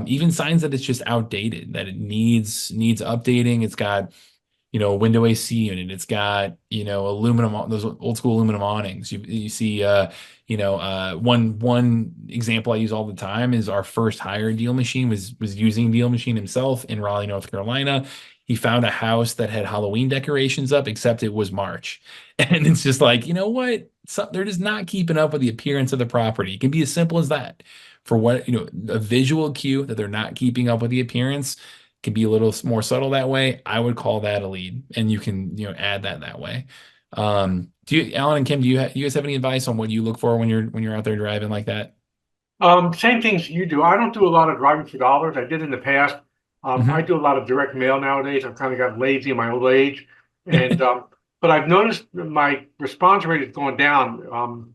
S3: Even signs that it's just outdated, that it needs updating. It's got window AC unit. It's got, aluminum, those old school aluminum awnings. You see, one example I use all the time is our first hire DealMachine was using DealMachine himself in Raleigh, North Carolina. He found a house that had Halloween decorations up, except it was March. And it's just like, you know what? They're just not keeping up with the appearance of the property. It can be as simple as that. For what, a visual cue that they're not keeping up with the appearance can be a little more subtle that way. I would call that a lead, and you can, add that way. Alan and Kim, you guys have any advice on what you look for when you're out there driving like that?
S2: Same things you do. I don't do a lot of driving for dollars. I did in the past. I
S3: Hmm.
S2: do a lot of direct mail nowadays. I've kind of got lazy in my old age, and but I've noticed that my response rate has gone down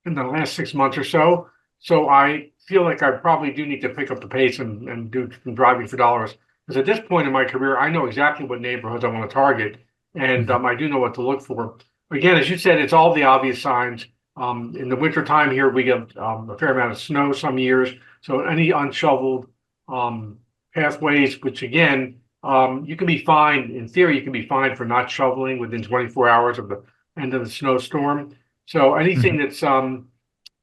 S2: in the last 6 months or so. So I feel like I probably do need to pick up the pace and do some driving for dollars. Because at this point in my career, I know exactly what neighborhoods I want to target, and
S3: Hmm.
S2: I do know what to look for. Again, as you said, it's all the obvious signs. In the winter time here, we get a fair amount of snow some years. So any unshoveled um, pathways, which again, you can be fined, in theory, you can be fined for not shoveling within 24 hours of the end of the snowstorm. So anything
S3: Hmm.
S2: that's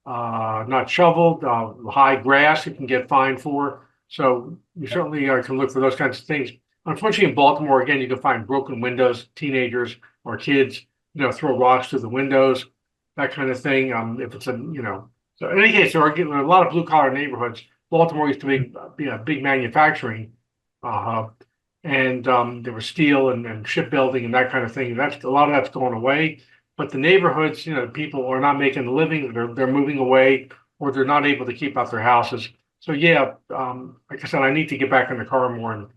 S2: not shoveled, high grass, you can get fined for. So you certainly can look for those kinds of things. Unfortunately, in Baltimore, again, you can find broken windows, teenagers or kids, throw rocks through the windows, that kind of thing. If it's so in any case, there are a lot of blue collar neighborhoods. Baltimore used to be a big manufacturing hub, and there was steel and shipbuilding and that kind of thing. That's a lot of that's going away. But the neighborhoods, people are not making a living. They're moving away, or they're not able to keep out their houses. So yeah, like I said, I need to get back in the car more and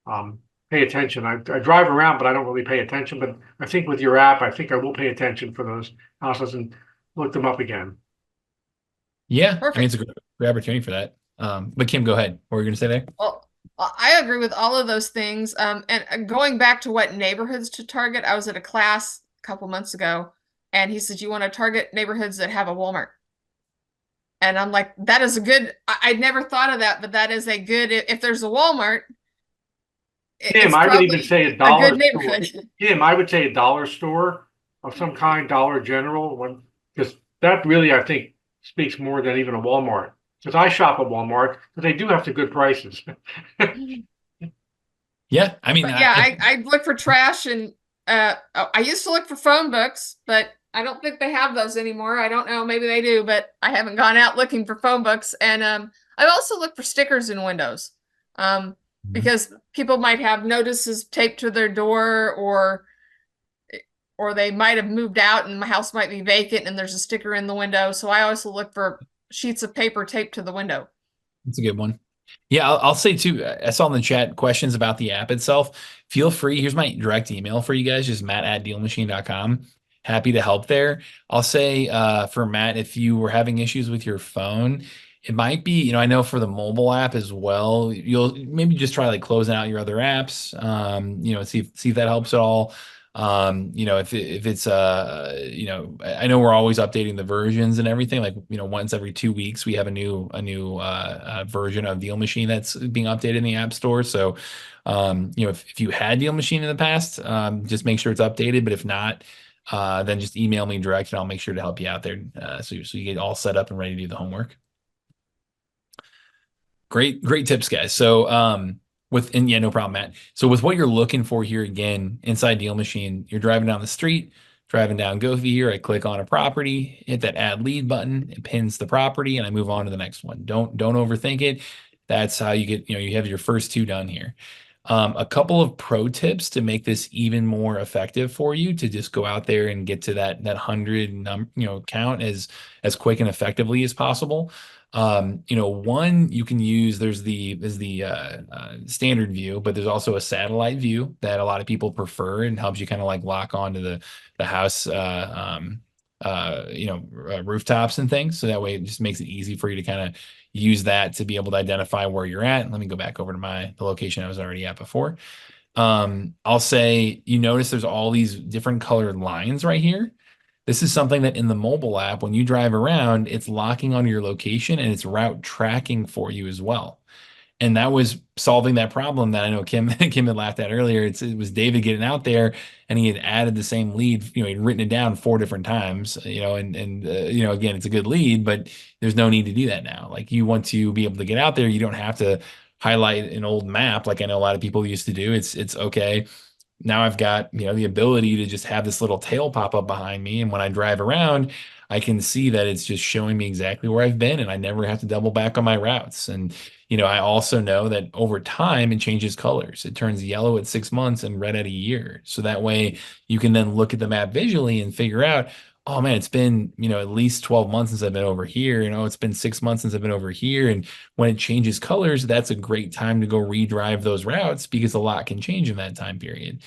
S2: um, pay attention. I drive around, but I don't really pay attention. But I think with your app, I think I will pay attention for those houses and look them up again.
S3: Yeah, I mean it's
S1: Perfect.
S3: a great opportunity for that. But Kim, go ahead. What were you gonna say there?
S1: Well, I agree with all of those things. And going back to what neighborhoods to target, I was at a class a couple months ago, and he said, you want to target neighborhoods that have a Walmart. And I'm like, that is a good, I'd never thought of that, but that is a good, if there's a Walmart,
S2: Tim,
S1: it's
S2: I would even
S1: probably
S2: say a
S1: a
S2: dollar
S1: good
S2: store.
S1: neighborhood.
S2: Tim, I would say a dollar store of some kind, Dollar General, one because that really I think speaks more than even a Walmart. Because I shop at Walmart, but they do have the good prices.
S3: Yeah, I mean,
S1: But yeah, I look for trash and I used to look for phone books, but I don't think they have those anymore. I don't know, maybe they do, but I haven't gone out looking for phone books. And I also look for stickers in windows. Um, because people might have notices taped to their door or they might have moved out and my house might be vacant and there's a sticker in the window. So I also look for sheets of paper taped to the window.
S3: that's a good one. Yeah, I'll say too. I saw in the chat questions about the app itself. Feel free. Here's my direct email for you guys, just matt@dealmachine.com. Happy to help there. I'll say for Matt, if you were having issues with your phone, it might be, I know for the mobile app as well, you'll maybe just try like closing out your other apps, see if that helps at all. If it's I know we're always updating the versions and everything. Like, once every 2 weeks we have a new version of DealMachine that's being updated in the App Store. So, if you had DealMachine in the past, just make sure it's updated. But if not, then just email me direct and I'll make sure to help you out there. So you get all set up and ready to do the homework. Great tips, guys. So, yeah, no problem, Matt. So with what you're looking for here again, inside DealMachine, you're driving down the street, driving down Gothy here. I click on a property, hit that add lead button, it pins the property, and I move on to the next one. Don't overthink it. That's how you get, you have your first two done here. A couple of pro tips to make this even more effective for you to just go out there and get to that 100 count as quick and effectively as possible. One you can use, there's the standard view, but there's also a satellite view that a lot of people prefer and helps you kind of like lock onto the house rooftops and things. So that way it just makes it easy for you to kind of use that to be able to identify where you're at. Let me go back over to the location I was already at before. I'll say you notice there's all these different colored lines right here. This is something that in the mobile app, when you drive around, it's locking onto your location and it's route tracking for you as well. And that was solving that problem that I know Kim Kim had laughed at earlier. It was David getting out there and he had added the same lead, he'd written it down 4 different times, and again, it's a good lead, but there's no need to do that now. Like you want to be able to get out there, you don't have to highlight an old map like I know a lot of people used to do. It's okay. Now I've got, the ability to just have this little tail pop up behind me. And when I drive around, I can see that it's just showing me exactly where I've been, and I never have to double back on my routes. And I also know that over time it changes colors. It turns yellow at 6 months and red at a year. So that way you can then look at the map visually and figure out, oh man, it's been, at least 12 months since I've been over here. It's been 6 months since I've been over here. And when it changes colors, that's a great time to go redrive those routes because a lot can change in that time period.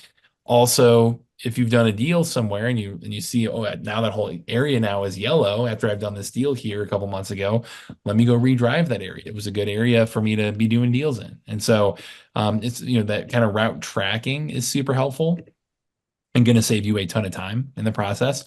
S3: Also, if you've done a deal somewhere and you see, oh, now that whole area now is yellow after I've done this deal here a couple months ago, let me go redrive that area. It was a good area for me to be doing deals in. And so it's, that kind of route tracking is super helpful and going to save you a ton of time in the process.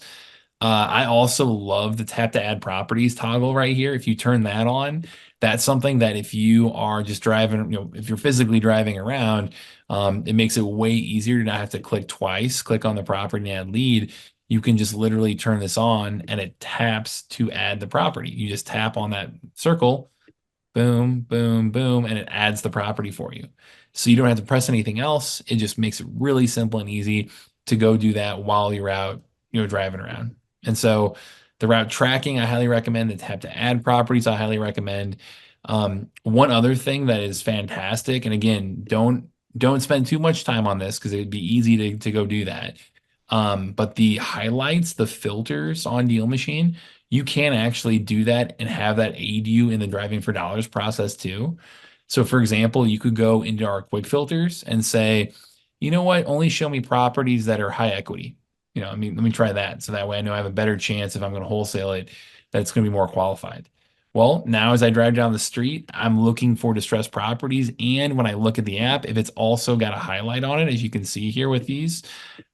S3: I also love the tap to add properties toggle right here. If you turn that on, that's something that if you are just driving, if you're physically driving around, it makes it way easier to not have to click twice, click on the property and add lead. You can just literally turn this on and it taps to add the property. You just tap on that circle, boom, boom, boom, and it adds the property for you. So you don't have to press anything else. It just makes it really simple and easy to go do that while you're out, driving around. And so the route tracking, I highly recommend. The tap to add properties, I highly recommend. One other thing that is fantastic, and again, don't spend too much time on this because it'd be easy to go do that. But the highlights, the filters on DealMachine, you can actually do that and have that aid you in the driving for dollars process too. So for example, you could go into our quick filters and say, you know what, only show me properties that are high equity. Let me try that. So that way I know I have a better chance if I'm going to wholesale it, that it's going to be more qualified. Well, now as I drive down the street, I'm looking for distressed properties. And when I look at the app, if it's also got a highlight on it, as you can see here with these,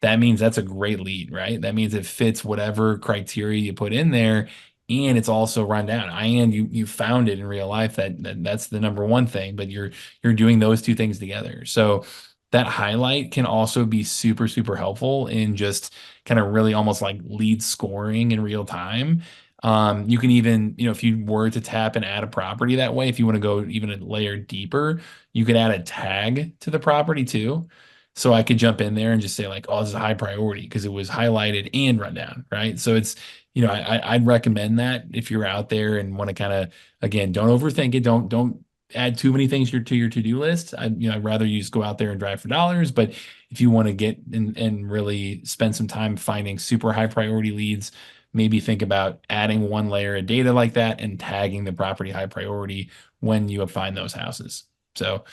S3: that means that's a great lead, right? That means it fits whatever criteria you put in there. And it's also run down. And you found it in real life. That's the number one thing, but you're doing those two things together. So that highlight can also be super, super helpful in just kind of really almost like lead scoring in real time. You can even, if you were to tap and add a property that way, if you want to go even a layer deeper, you could add a tag to the property too. So I could jump in there and just say like, oh, this is a high priority because it was highlighted and run down, right? So it's, I'd recommend that if you're out there and want to kind of, again, don't overthink it. Don't add too many things to your to-do list. I'd rather you just go out there and drive for dollars. But if you want to get and really spend some time finding super high priority leads, maybe think about adding one layer of data like that and tagging the property high priority when you find those houses. So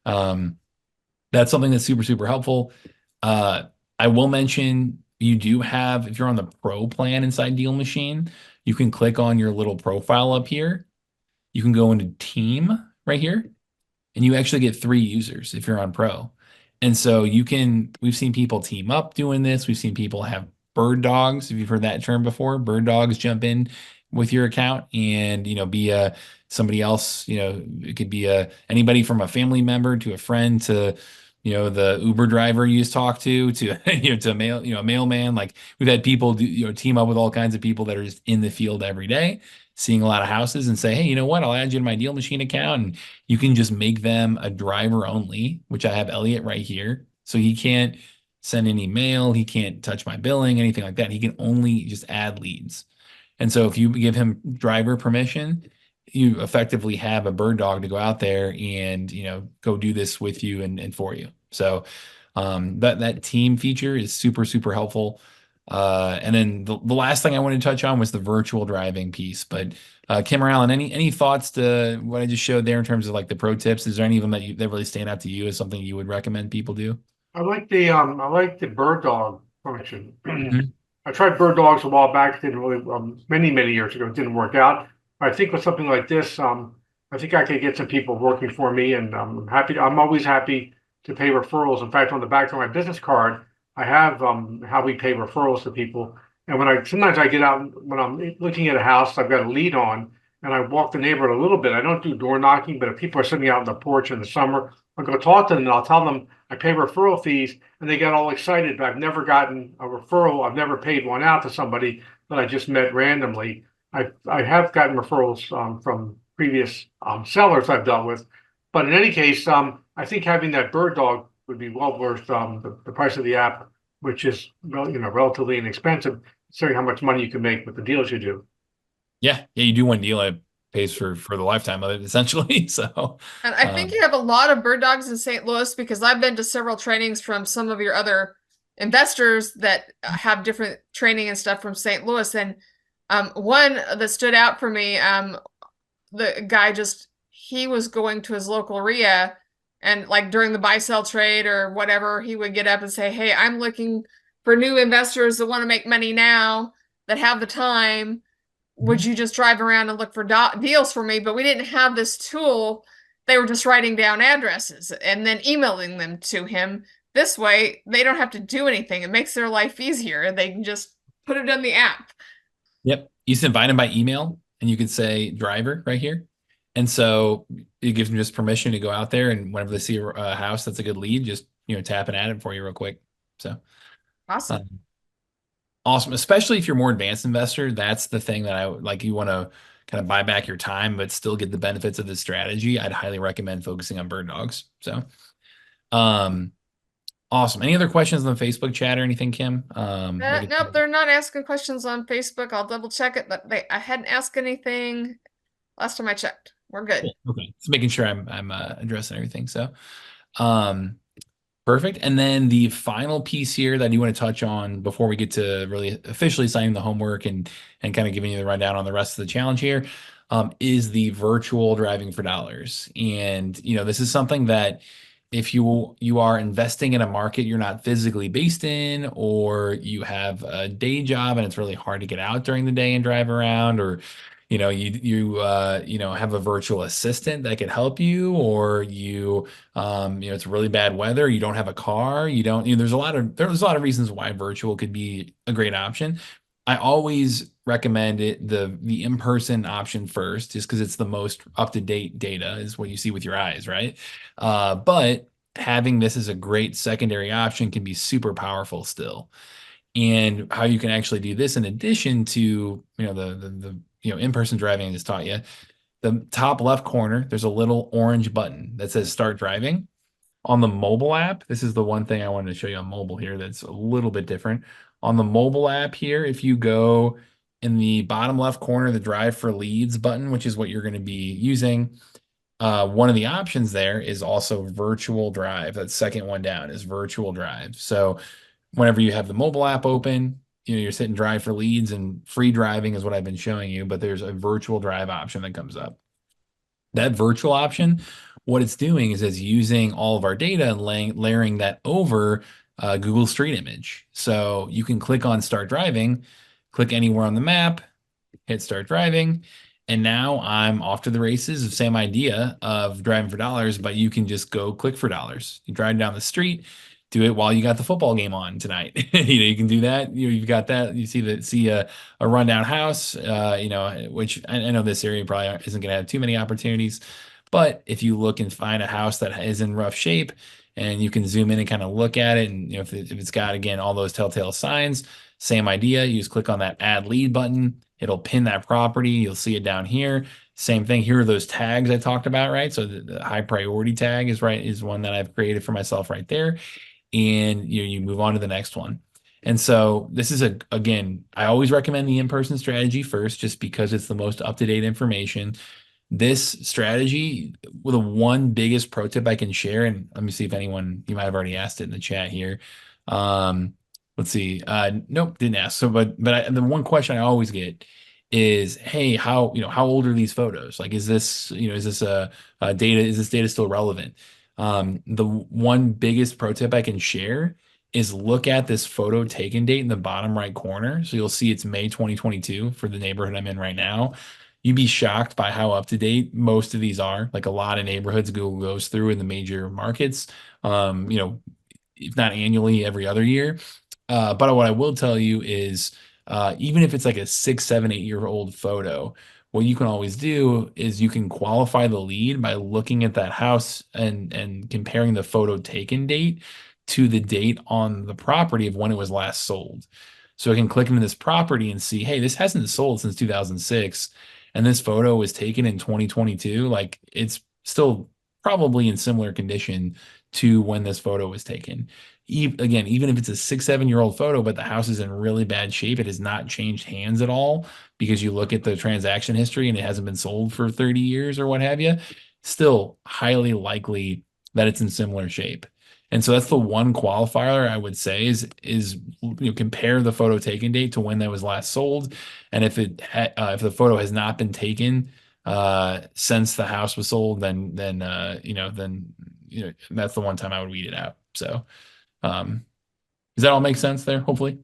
S3: that's something that's super, super helpful. I will mention you do have, if you're on the pro plan inside DealMachine, you can click on your little profile up here. You can go into team right here, and you actually get 3 users if you're on pro. And so we've seen people team up doing this. We've seen people have bird dogs. If you've heard that term before, bird dogs jump in with your account and, be somebody else, it could be anybody from a family member to a friend to, the Uber driver you just talked to, to a mailman. Like we've had people team up with all kinds of people that are just in the field every day, seeing a lot of houses and say, hey, you know what? I'll add you to my DealMachine account. And you can just make them a driver only, which I have Elliot right here. So he can't send any mail. He can't touch my billing, anything like that. He can only just add leads. And so if you give him driver permission, you effectively have a bird dog to go out there and, go do this with you and for you. So that team feature is super, super helpful. And then the last thing I wanted to touch on was the virtual driving piece. But Kim or Alan, any thoughts to what I just showed there in terms of like the pro tips? Is there any of them that really stand out to you as something you would recommend people do?
S2: I like the bird dog function. I tried bird dogs a while back. Didn't really many years ago. It didn't work out. I think with something like this, I think I could get some people working for me, and I'm happy. I'm always happy to pay referrals. In fact, on the back of my business card, I have how we pay referrals to people. And sometimes I get out when I'm looking at a house, I've got a lead on, and I walk the neighborhood a little bit. I don't do door knocking, but if people are sitting out on the porch in the summer, I'll go talk to them and I'll tell them I pay referral fees, and they get all excited. But I've never gotten a referral. I've never paid one out to somebody that I just met randomly. I have gotten referrals from previous sellers I've dealt with, but in any case, I think having that bird dog would be well worth the price of the app, which is relatively inexpensive. considering how much money you can make with the deals you do.
S3: Yeah, yeah, you do one deal, it pays for the lifetime of it essentially. So,
S1: And I think
S3: um,
S1: you have a lot of bird dogs in St. Louis because I've been to several trainings from some of your other investors that have different training and stuff from St. Louis. And one that stood out for me, the guy just he was going to his local RIA and like during the buy sell trade or whatever, he would get up and say, "Hey, I'm looking for new investors that want to make money now that have the time. Would you just drive around and look for deals for me?" But we didn't have this tool. They were just writing down addresses and then emailing them to him. This way, they don't have to do anything. It makes their life easier. They can just put it in the app.
S3: yep. You just invite them by email and you could say driver right here. And so it gives them just permission to go out there and whenever they see a house that's a good lead, just, tap and add it for you real quick. So,
S1: Awesome.
S3: awesome. Especially if you're a more advanced investor, that's the thing that I would like. You want to kind of buy back your time, but still get the benefits of this strategy. I'd highly recommend focusing on bird dogs. So, um, awesome. Any other questions on the Facebook chat or anything, Kim?
S1: Nope, they're not asking questions on Facebook. I'll double check it, but I hadn't asked anything last time I checked. We're good.
S3: Cool. Okay. Just making sure I'm addressing everything. So, um, perfect. And then the final piece here that you want to touch on before we get to really officially signing the homework and kind of giving you the rundown on the rest of the challenge here, is the virtual driving for dollars. And this is something that if you are investing in a market you're not physically based in, or you have a day job and it's really hard to get out during the day and drive around, or you have a virtual assistant that can help you, or it's really bad weather, you don't have a car, you don't, there's a lot of reasons why virtual could be a great option. I always recommend the in-person option first, just because it's the most up-to-date data is what you see with your eyes, right? But having this as a great secondary option can be super powerful still. And how you can actually do this in addition to, the in-person driving I just taught you, the top left corner, there's a little orange button that says start driving. On the mobile app, this is the one thing I wanted to show you on mobile here that's a little bit different. On the mobile app here, if you go in the bottom left corner, the drive for leads button, which is what you're going to be using, one of the options there is also virtual drive. That second one down is virtual drive. So whenever you have the mobile app open, you're sitting drive for leads, and free driving is what I've been showing you, but there's a virtual drive option that comes up. That virtual option, what it's doing is it's using all of our data and layering that over Google Street Image. So you can click on start driving, click anywhere on the map, hit start driving, and now I'm off to the races. Same idea of driving for dollars, but you can just go click for dollars. You drive down the street, do it while you got the football game on tonight. You can do that. You've got that. You see a rundown house. Which I know this area probably isn't going to have too many opportunities, but if you look and find a house that is in rough shape, and you can zoom in and kind of look at it, and if it's got again all those telltale signs, same idea. You just click on that add lead button. It'll pin that property. You'll see it down here. Same thing. Here are those tags I talked about, right? So the high priority tag is one that I've created for myself right there. And you move on to the next one. And so this is again, I always recommend the in-person strategy first, just because it's the most up-to-date information. This strategy, the one biggest pro tip I can share, and let me see if you might have already asked it in the chat here. Let's see. Nope, didn't ask. So, the one question I always get is, hey, how old are these photos? Like, is this data still relevant? The one biggest pro tip I can share is look at this photo taken date in the bottom right corner. So you'll see it's May 2022 for the neighborhood I'm in right now. You'd be shocked by how up to date most of these are. Like a lot of neighborhoods Google goes through in the major markets, if not annually, every other year. But what I will tell you is, even if it's like a 6, 7, 8 year old photo, what you can always do is you can qualify the lead by looking at that house and comparing the photo taken date to the date on the property of when it was last sold. So I can click into this property and see, hey, this hasn't sold since 2006, and this photo was taken in 2022. Like, it's still probably in similar condition to when this photo was taken. Again, even if it's a 6, 7 year old photo, but the house is in really bad shape, it has not changed hands at all because you look at the transaction history and it hasn't been sold for 30 years or what have you, still highly likely that it's in similar shape. And so that's the one qualifier I would say is compare the photo taken date to when that was last sold, and if the photo has not been taken since the house was sold, then that's the one time I would weed it out. So um, does that all make sense there? Hopefully.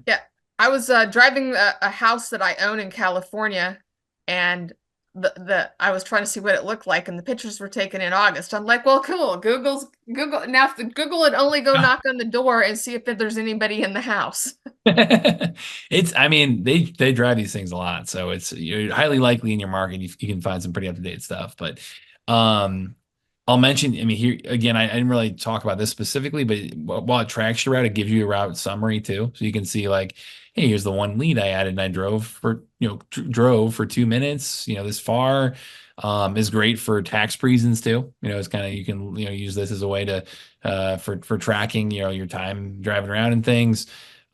S1: Yeah, I was driving a house that I own in California, and the I was trying to see what it looked like, and the pictures were taken in August. I'm like, well, cool. Google now. If the Google would only go knock on the door and see if there's anybody in the house.
S3: I mean, they drive these things a lot, so you're highly likely in your market you can find some pretty up-to-date stuff. But um, I'll mention, I mean, here again, I didn't really talk about this specifically, but while it tracks your route, it gives you a route summary too. So you can see like, hey, here's the one lead I added and I drove for 2 minutes, this far. Is great for tax reasons too. It's kind of, you can, use this as a way to, for tracking, your time driving around and things.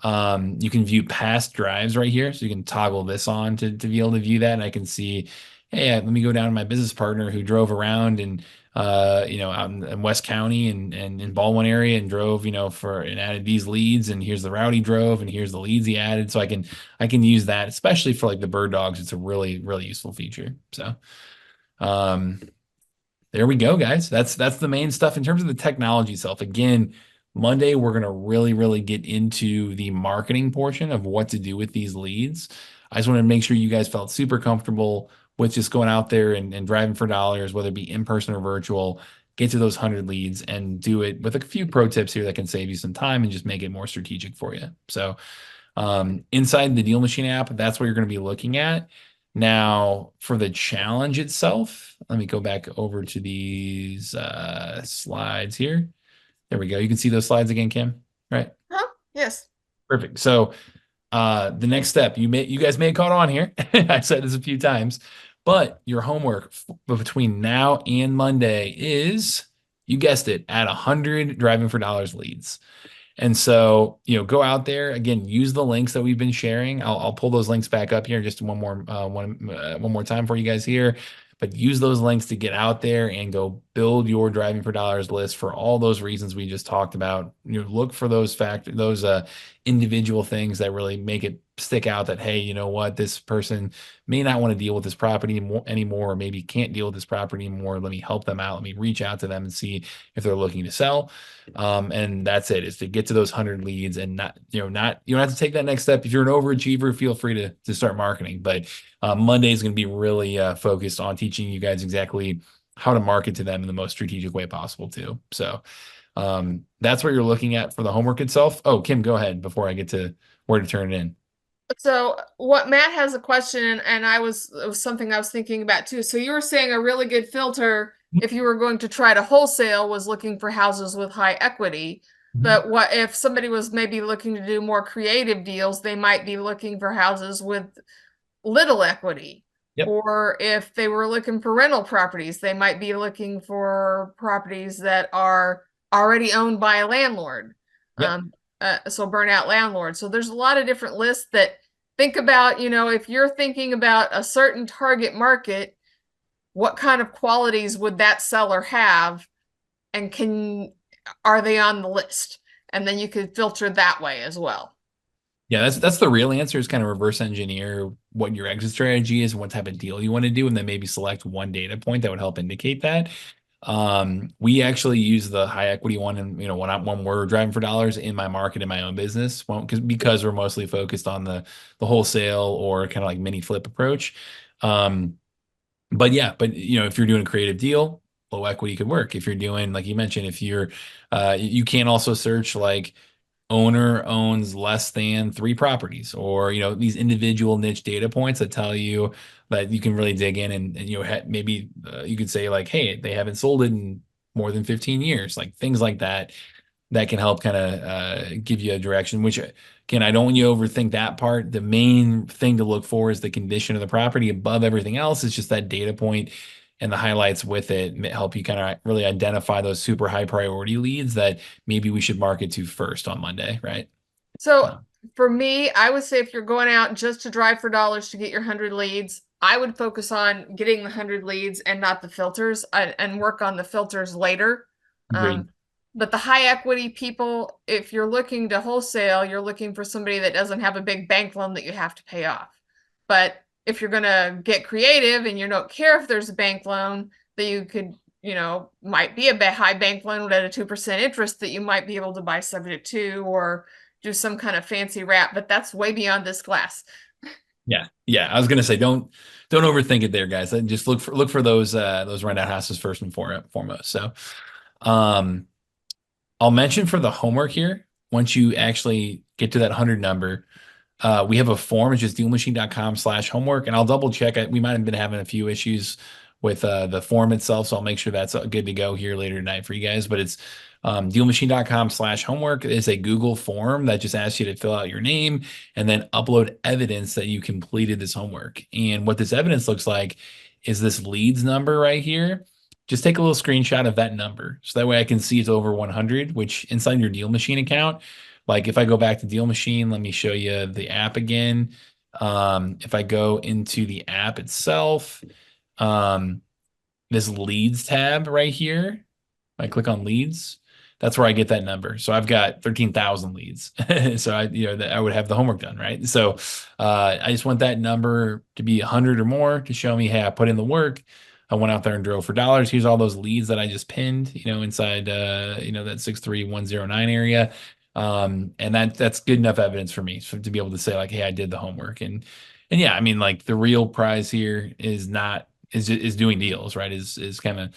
S3: You can view past drives right here. So you can toggle this on to be able to view that. And I can see, hey, let me go down to my business partner who drove around and out in West County and in Baldwin area and drove, and added these leads, and here's the route he drove, and here's the leads he added. So I can use that, especially for like the bird dogs. It's a really, really useful feature. So um there we go, guys. That's the main stuff in terms of the technology itself. Again, Monday, we're going to really, really get into the marketing portion of what to do with these leads. I just wanted to make sure you guys felt super comfortable with just going out there and driving for dollars, whether it be in person or virtual, get to those 100 leads and do it with a few pro tips here that can save you some time and just make it more strategic for you. So inside the DealMachine app, that's what you're going to be looking at. Now, for the challenge itself, let me go back over to these slides here. There we go. You can see those slides again, Kim, right?
S1: Huh? Yes.
S3: Perfect. So the next step, you guys may have caught on here. I said this a few times, but your homework between now and Monday is, you guessed it, add 100 driving for dollars leads. And so, go out there again, use the links that we've been sharing. I'll pull those links back up here just one more time for you guys here. But use those links to get out there and go build your driving for dollars list for all those reasons we just talked about. Look for those individual things that really make it stick out, that, hey, you know what, this person may not want to deal with this property anymore, or maybe can't deal with this property anymore. Let me help them out. Let me reach out to them and see if they're looking to sell. And that's it, is to get to those 100 leads, and you don't have to take that next step. If you're an overachiever, feel free to start marketing. But Monday is going to be really focused on teaching you guys exactly how to market to them in the most strategic way possible too. So that's what you're looking at for the homework itself. Oh, Kim, go ahead before I get to where to turn it in.
S1: So what Matt has a question, and it was something I was thinking about too. So you were saying a really good filter, if you were going to try to wholesale, was looking for houses with high equity. But what if somebody was maybe looking to do more creative deals? They might be looking for houses with little equity.
S3: Yep.
S1: Or if they were looking for rental properties, they might be looking for properties that are already owned by a landlord.
S3: Yep.
S1: So burnout landlord. So there's a lot of different lists that think about, if you're thinking about a certain target market, what kind of qualities would that seller have, and are they on the list? And then you could filter that way as well.
S3: Yeah, that's the real answer, is kind of reverse engineer what your exit strategy is and what type of deal you want to do, and then maybe select one data point that would help indicate that. We actually use the high equity one, and when we're driving for dollars in my market, in my own business, because we're mostly focused on the wholesale or kind of like mini flip approach. But if you're doing a creative deal, low equity could work. If you're doing, like you mentioned, if you're you can also search like owner owns less than 3 properties, or these individual niche data points that tell you that you can really dig in and maybe you could say like, hey, they haven't sold it in more than 15 years, like things like that can help kind of give you a direction. Which, again, I don't want you to overthink that part. The main thing to look for is the condition of the property. Above everything else is just that data point. and the highlights with it help you kind of really identify those super high priority leads that maybe we should market to first on Monday, right?
S1: So
S3: Uh,
S1: for me, I would say if you're going out just to drive for dollars to get your 100 leads, I would focus on getting the 100 leads and not the filters, and work on the filters later.
S3: Agreed.
S1: But the high equity people, if you're looking to wholesale, you're looking for somebody that doesn't have a big bank loan that you have to pay off. But if you're going to get creative and you don't care if there's a bank loan, that you could, might be a high bank loan at a 2% interest that you might be able to buy subject to, or do some kind of fancy wrap, but that's way beyond this glass.
S3: Yeah. Yeah. I was gonna say don't overthink it there, guys. Just look for those rundown houses first and foremost. So um I'll mention for the homework here, once you actually get to that 100 number, we have a form. It's just dealmachine.com/homework. And I'll double check it. We might have been having a few issues with the form itself. So I'll make sure that's good to go here later tonight for you guys. But it's dealmachine.com/homework is a Google form that just asks you to fill out your name and then upload evidence that you completed this homework. And what this evidence looks like is this leads number right here. Just take a little screenshot of that number. So that way I can see it's over 100, which inside your DealMachine account, like if I go back to DealMachine, let me show you the app again. If I go into the app itself, this leads tab right here, I click on leads, that's where I get that number. So I've got 13,000 leads. So I would have the homework done, right? So I just want that number to be 100 or more to show me, hey, I put in the work. I went out there and drove for dollars. Here's all those leads that I just pinned, inside, that 63109 area. And that's good enough evidence for me to be able to say like, hey, I did the homework. And yeah, I mean, like the real prize here is doing deals, right? Is kind of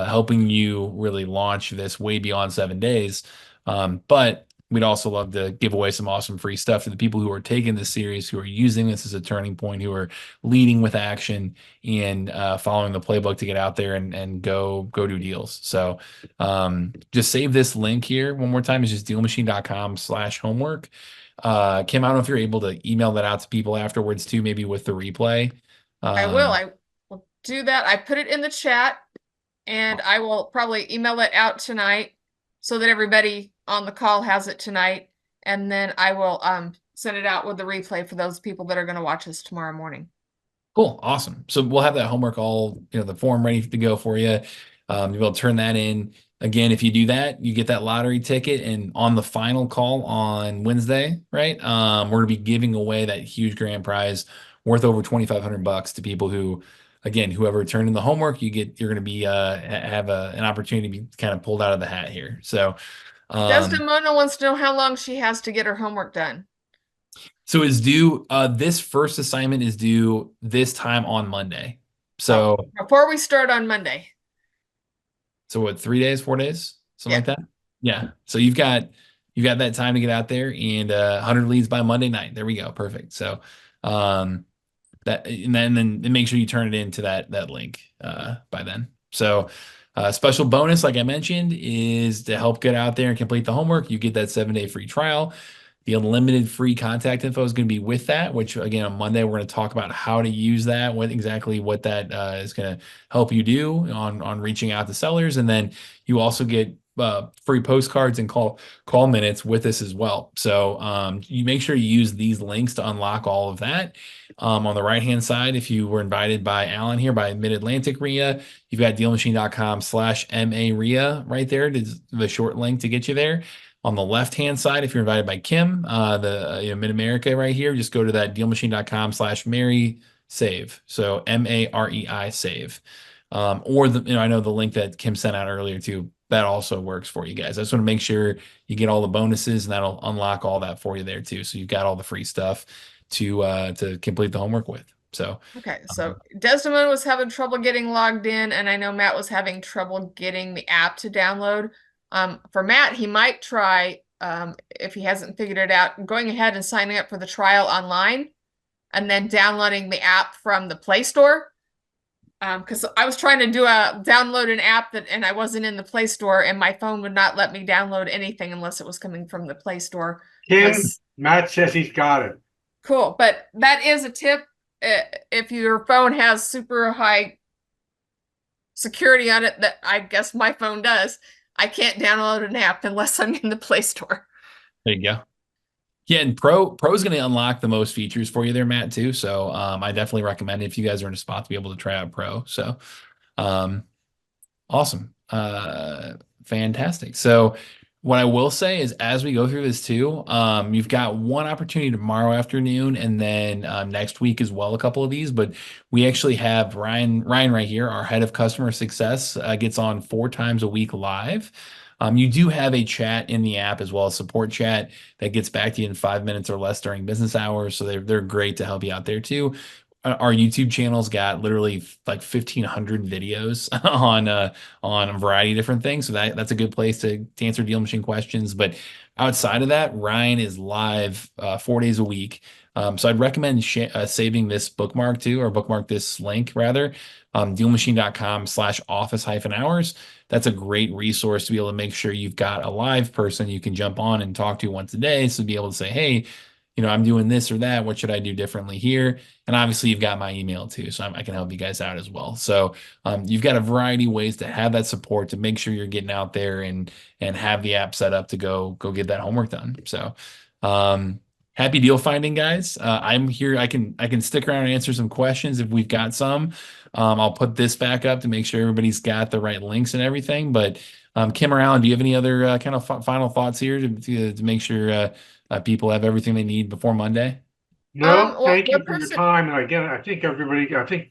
S3: helping you really launch this way beyond 7 days. But we'd also love to give away some awesome free stuff to the people who are taking this serious, who are using this as a turning point, who are leading with action and following the playbook to get out there and go do deals. So just save this link here one more time. It's just dealmachine.com/homework. Kim, I don't know if you're able to email that out to people afterwards too, maybe with the replay.
S1: I will do that. I put it in the chat, and I will probably email it out tonight so that everybody on the call has it tonight. And then I will send it out with the replay for those people that are going to watch us tomorrow morning.
S3: Cool. Awesome. So we'll have that homework all, the form ready to go for you. You'll be able to turn that in. Again, if you do that, you get that lottery ticket. And on the final call on Wednesday, right? We're going to be giving away that huge grand prize worth over $2,500 to people who, again, whoever turned in the homework, you're going to be have an opportunity to be kind of pulled out of the hat here. So
S1: Desdemona wants to know how long she has to get her homework done.
S3: So it's due, this first assignment is due this time on Monday. So,
S1: before we start on Monday.
S3: So what, 3 days, 4 days, something like that? Yeah. So you've got that time to get out there and 100 leads by Monday night. There we go. Perfect. So then make sure you turn it into that link by then. So special bonus, like I mentioned, is to help get out there and complete the homework. You get that 7-day free trial. The unlimited free contact info is going to be with that, which again, on Monday, we're going to talk about how to use that, what that is going to help you do on reaching out to sellers. And then you also get free postcards and call minutes with this as well. So you make sure you use these links to unlock all of that. On the right-hand side, if you were invited by Alan here by Mid-Atlantic RIA, you've got dealmachine.com/MAREI right there. It's the short link to get you there. On the left-hand side, if you're invited by Kim, Mid-America right here, just go to that dealmachine.com/MAREI save. So MAREI save. Or I know the link that Kim sent out earlier too, that also works for you guys. I just want to make sure you get all the bonuses and that'll unlock all that for you there too. So you've got all the free stuff to complete the homework with. So
S1: okay, so Desdemona was having trouble getting logged in, and I know Matt was having trouble getting the app to download. For Matt, he might try, if he hasn't figured it out, going ahead and signing up for the trial online and then downloading the app from the Play Store. Because I was trying to download an app and I wasn't in the Play Store, and my phone would not let me download anything unless it was coming from the Play Store.
S2: Kim, Matt says he's got it.
S1: Cool, but that is a tip. If your phone has super high security on it that I guess my phone does. I can't download an app unless I'm in the Play Store.
S3: There you go. Yeah, and Pro is going to unlock the most features for you there, Matt, too. So I definitely recommend it if you guys are in a spot to be able to try out Pro. So um, awesome. Fantastic. So what I will say is as we go through this too, you've got one opportunity tomorrow afternoon and then next week as well, a couple of these, but we actually have Ryan right here, our head of customer success, gets on 4 times a week live. You do have a chat in the app as well as support chat that gets back to you in 5 minutes or less during business hours. So they're great to help you out there too. Our YouTube channel's got literally like 1,500 videos on a variety of different things. So that's a good place to answer Deal Machine questions. But outside of that, Ryan is live 4 days a week. So I'd recommend saving this bookmark too, or bookmark this link rather, dealmachine.com/office-hours. That's a great resource to be able to make sure you've got a live person you can jump on and talk to once a day. So be able to say, hey, I'm doing this or that. What should I do differently here? And obviously you've got my email too, so I can help you guys out as well. So you've got a variety of ways to have that support to make sure you're getting out there and have the app set up to go get that homework done. So happy deal finding, guys. I'm here. I can stick around and answer some questions if we've got some. I'll put this back up to make sure everybody's got the right links and everything. But Kim or Alan, do you have any other kind of final thoughts here to make sure people have everything they need before Monday?
S2: No,
S1: Well,
S2: thank you
S1: what
S2: for your
S1: person?
S2: time. And again, I think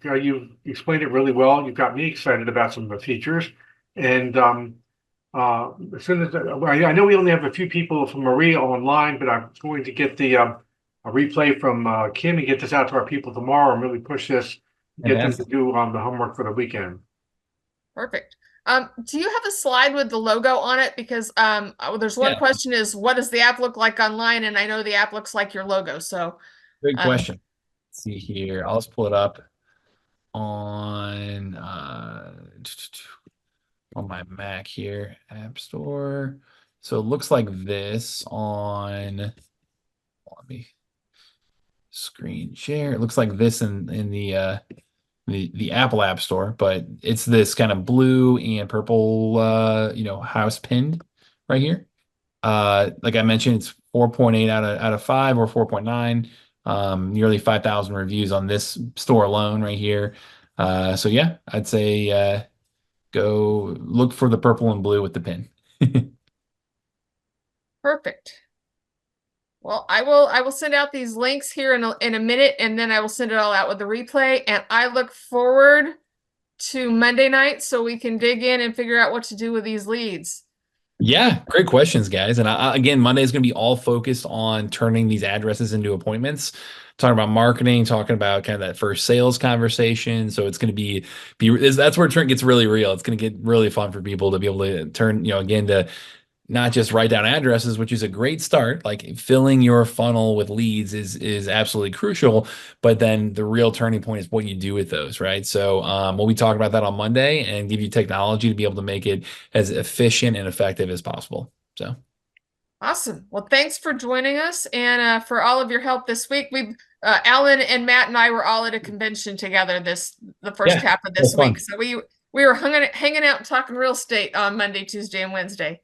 S2: you explained it really well. You've got me excited about some of the features. And as soon as I know we only have a few people from MAREI online, but I'm going to get a replay from Kim and get this out to our people tomorrow and really push this, get them to
S3: Fantastic.
S2: do the homework for the weekend.
S1: Perfect. Do you have a slide with the logo on it? Because there's one
S3: Yeah,
S1: question is what does the app look like online? And I know the app looks like your logo. So
S3: great
S1: um,
S3: question. Let's see here. I'll just pull it up on on my Mac here, App Store. So it looks like this on, let me screen share. It looks like this in the Apple App Store, but it's this kind of blue and purple house pinned right here. Like I mentioned, it's 4.8 out of 5 or 4.9. Nearly 5,000 reviews on this store alone right here. So yeah, I'd say go look for the purple and blue with the pin.
S1: perfect. Well, I will send out these links here in a minute, and then I will send it all out with the replay. And I look forward to Monday night so we can dig in and figure out what to do with these leads.
S3: Yeah, great questions, guys. And again, Monday is going to be all focused on turning these addresses into appointments, talking about marketing, talking about kind of that first sales conversation. So it's going to that's where Trent gets really real. It's going to get really fun for people to be able to turn, again, to not just write down addresses, which is a great start. Like filling your funnel with leads is absolutely crucial. But then the real turning point is what you do with those, right? So we'll be talking about that on Monday and give you technology to be able to make it as efficient and effective as possible. So
S1: Awesome. Well, thanks for joining us and for all of your help this week. Alan and Matt and I were all at a convention together the first
S3: yeah,
S1: half of
S3: well,
S1: this week.
S3: fun.
S1: So we were hanging out and talking real estate on Monday, Tuesday, and Wednesday.